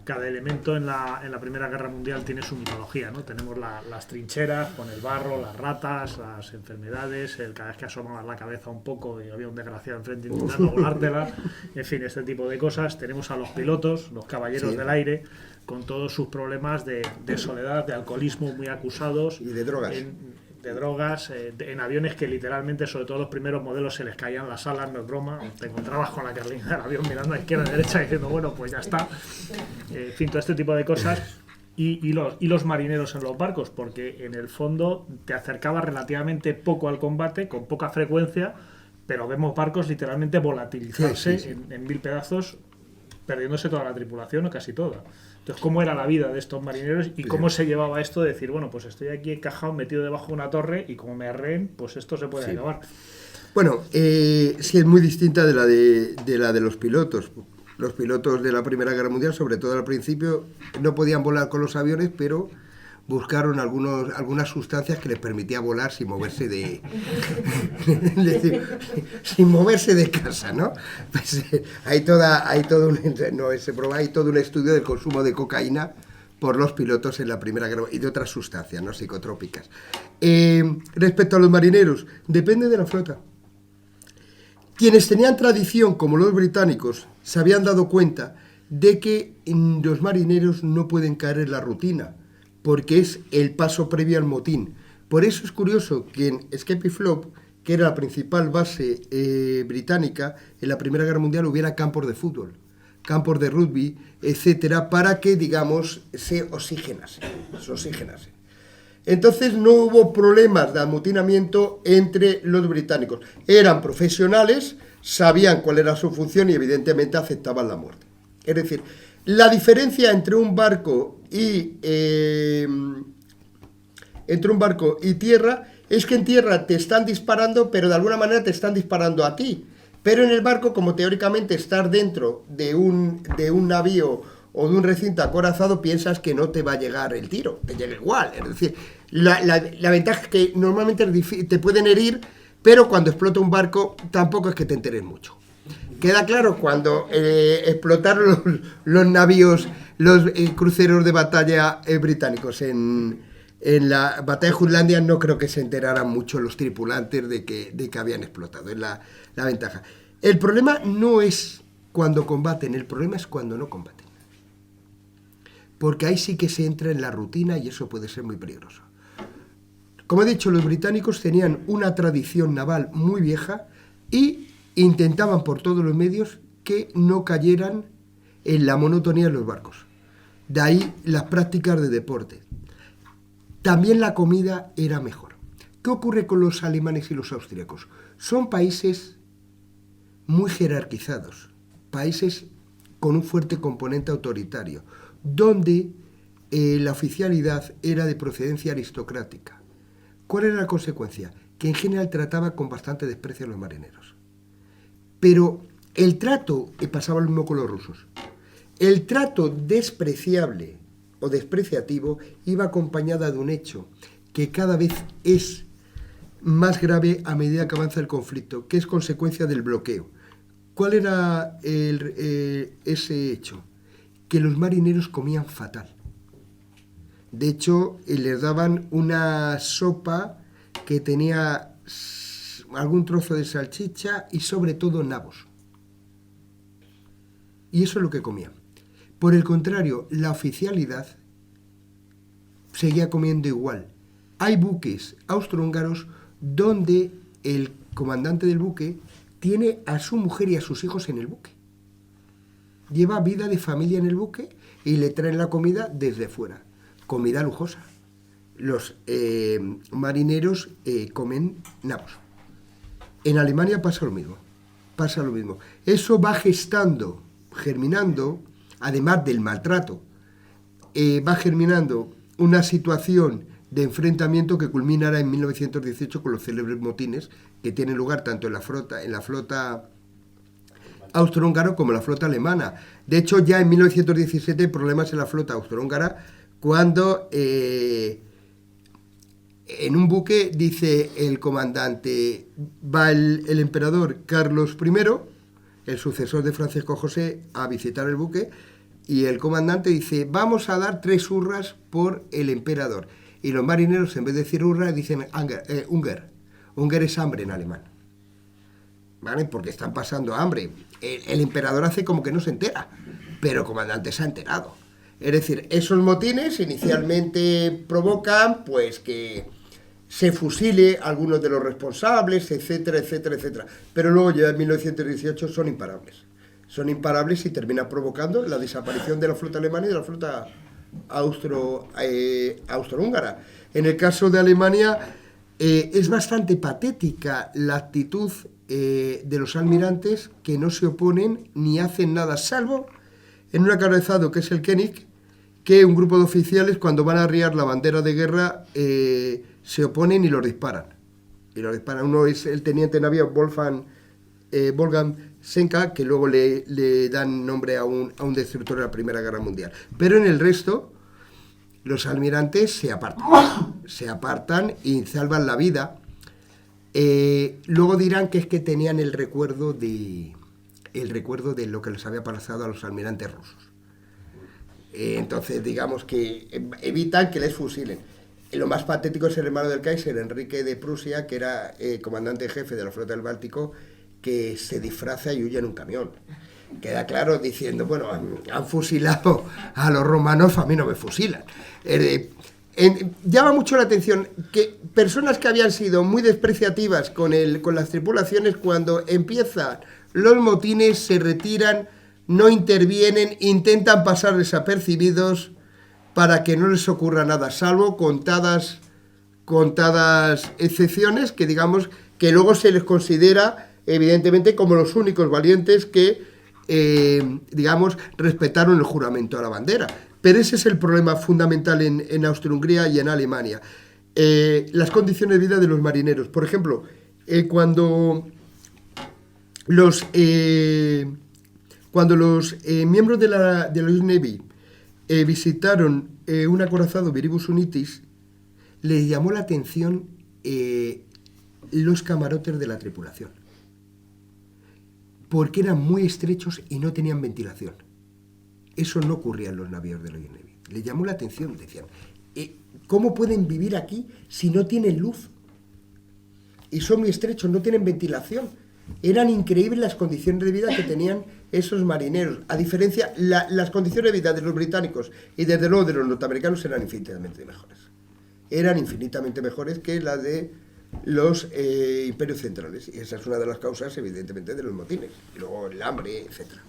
cada elemento en la Primera Guerra Mundial tiene su mitología, ¿no? Tenemos las trincheras con el barro, las ratas, las enfermedades, cada vez que asomabas la cabeza un poco y había un desgraciado enfrente intentando volártela, en fin, este tipo de cosas. Tenemos a los pilotos, los caballeros del aire, con todos sus problemas de soledad, de alcoholismo muy acusados y de drogas. En aviones que literalmente, sobre todo los primeros modelos, se les caían las alas, no es broma. Te encontrabas con la carlina del avión mirando a izquierda y derecha diciendo, bueno, pues ya está. En fin, todo este tipo de cosas. Y los marineros en los barcos, porque en el fondo te acercabas relativamente poco al combate, con poca frecuencia, pero vemos barcos literalmente volatilizarse en 1000 pedazos, perdiéndose toda la tripulación o casi toda. Entonces, ¿cómo era la vida de estos marineros y cómo se llevaba esto de decir, bueno, pues estoy aquí encajado, metido debajo de una torre y como me arreen, pues esto se puede acabar? Bueno, sí es muy distinta de la de los pilotos. Los pilotos de la Primera Guerra Mundial, sobre todo al principio, no podían volar con los aviones, pero buscaron algunas sustancias que les permitía volar sin moverse sin moverse de casa, ¿no? Pues, hay todo un estudio del consumo de cocaína por los pilotos en la Primera Guerra y de otras sustancias, ¿no? Psicotrópicas. Respecto a los marineros, depende de la flota. Quienes tenían tradición, como los británicos, se habían dado cuenta de que los marineros no pueden caer en la rutina, porque es el paso previo al motín. Por eso es curioso que en Scapa Flow, que era la principal base británica, en la Primera Guerra Mundial hubiera campos de fútbol, campos de rugby, etcétera, para que, se oxigenase. Entonces no hubo problemas de amotinamiento entre los británicos. Eran profesionales, sabían cuál era su función y evidentemente aceptaban la muerte. Es decir, la diferencia entre un barco y tierra es que en tierra te están disparando, pero de alguna manera te están disparando a ti. Pero en el barco, como teóricamente estás dentro de un navío o de un recinto acorazado, piensas que no te va a llegar el tiro, te llega igual. Es decir, la ventaja es que normalmente te pueden herir, pero cuando explota un barco tampoco es que te enteres mucho. Queda claro cuando explotaron los navíos, los cruceros de batalla británicos en la batalla de Jutlandia, no creo que se enteraran mucho los tripulantes de que habían explotado. Es la ventaja. El problema no es cuando combaten, el problema es cuando no combaten. Porque ahí sí que se entra en la rutina y eso puede ser muy peligroso. Como he dicho, los británicos tenían una tradición naval muy vieja y intentaban por todos los medios que no cayeran en la monotonía de los barcos. De ahí las prácticas de deporte. También la comida era mejor. ¿Qué ocurre con los alemanes y los austríacos? Son países muy jerarquizados, países con un fuerte componente autoritario, donde la oficialidad era de procedencia aristocrática. ¿Cuál era la consecuencia? Que en general trataba con bastante desprecio a los marineros. Pero el trato, y pasaba lo mismo con los rusos, el trato despreciable o despreciativo iba acompañada de un hecho que cada vez es más grave a medida que avanza el conflicto, que es consecuencia del bloqueo. ¿Cuál era ese hecho? Que los marineros comían fatal. De hecho, les daban una sopa que tenía algún trozo de salchicha y sobre todo nabos. Y eso es lo que comían. Por el contrario, la oficialidad seguía comiendo igual. Hay buques austrohúngaros donde el comandante del buque tiene a su mujer y a sus hijos en el buque. Lleva vida de familia en el buque y le traen la comida desde fuera. Comida lujosa. Los marineros comen nabos. En Alemania pasa lo mismo. Pasa lo mismo. Eso va gestando, germinando, además del maltrato, va germinando una situación de enfrentamiento que culminará en 1918 con los célebres motines que tienen lugar tanto en la flota austrohúngara como en la flota alemana. De hecho, ya en 1917 hay problemas en la flota austrohúngara cuando en un buque, dice el comandante, va el emperador Carlos I, el sucesor de Francisco José, a visitar el buque, y el comandante dice, vamos a dar 3 hurras por el emperador. Y los marineros, en vez de decir hurra, dicen Hunger. Hunger es hambre en alemán. ¿Vale? Porque están pasando hambre. El emperador hace como que no se entera, pero el comandante se ha enterado. Es decir, esos motines inicialmente provocan pues que se fusile a algunos de los responsables, etcétera, etcétera, etcétera. Pero luego ya en 1918 son imparables. Son imparables y terminan provocando la desaparición de la flota alemana y de la flota austrohúngara. En el caso de Alemania es bastante patética la actitud de los almirantes, que no se oponen ni hacen nada, salvo en un acabezado que es el König, que un grupo de oficiales, cuando van a arriar la bandera de guerra, se oponen y los disparan. Uno es el teniente navío Wolfgang Senka, que luego le dan nombre a un destructor de la Primera Guerra Mundial. Pero en el resto, los almirantes se apartan y salvan la vida. Luego dirán que es que tenían el recuerdo de lo que les había pasado a los almirantes rusos. Entonces, digamos que evitan que les fusilen. Lo más patético es el hermano del Kaiser, Enrique de Prusia, que era comandante jefe de la flota del Báltico, que se disfraza y huye en un camión. Queda claro diciendo, bueno, han fusilado a los romanos, a mí no me fusilan. Llama mucho la atención que personas que habían sido muy despreciativas con las tripulaciones, cuando empiezan los motines, se retiran, no intervienen, intentan pasar desapercibidos para que no les ocurra nada, salvo contadas excepciones que digamos que luego se les considera evidentemente como los únicos valientes que respetaron el juramento a la bandera. Pero ese es el problema fundamental en Austria-Hungría y en Alemania. Las condiciones de vida de los marineros. Por ejemplo, cuando los miembros de la US Navy visitaron un acorazado Viribus Unitis, les llamó la atención los camarotes de la tripulación, porque eran muy estrechos y no tenían ventilación. Eso no ocurría en los navíos de la US Navy. Les llamó la atención, decían, ¿cómo pueden vivir aquí si no tienen luz? Y son muy estrechos, no tienen ventilación. Eran increíbles las condiciones de vida que tenían esos marineros. A diferencia, las condiciones de vida de los británicos y desde luego de los norteamericanos eran infinitamente mejores. Eran infinitamente mejores que las de los imperios centrales. Y esa es una de las causas, evidentemente, de los motines. Y luego el hambre, etcétera.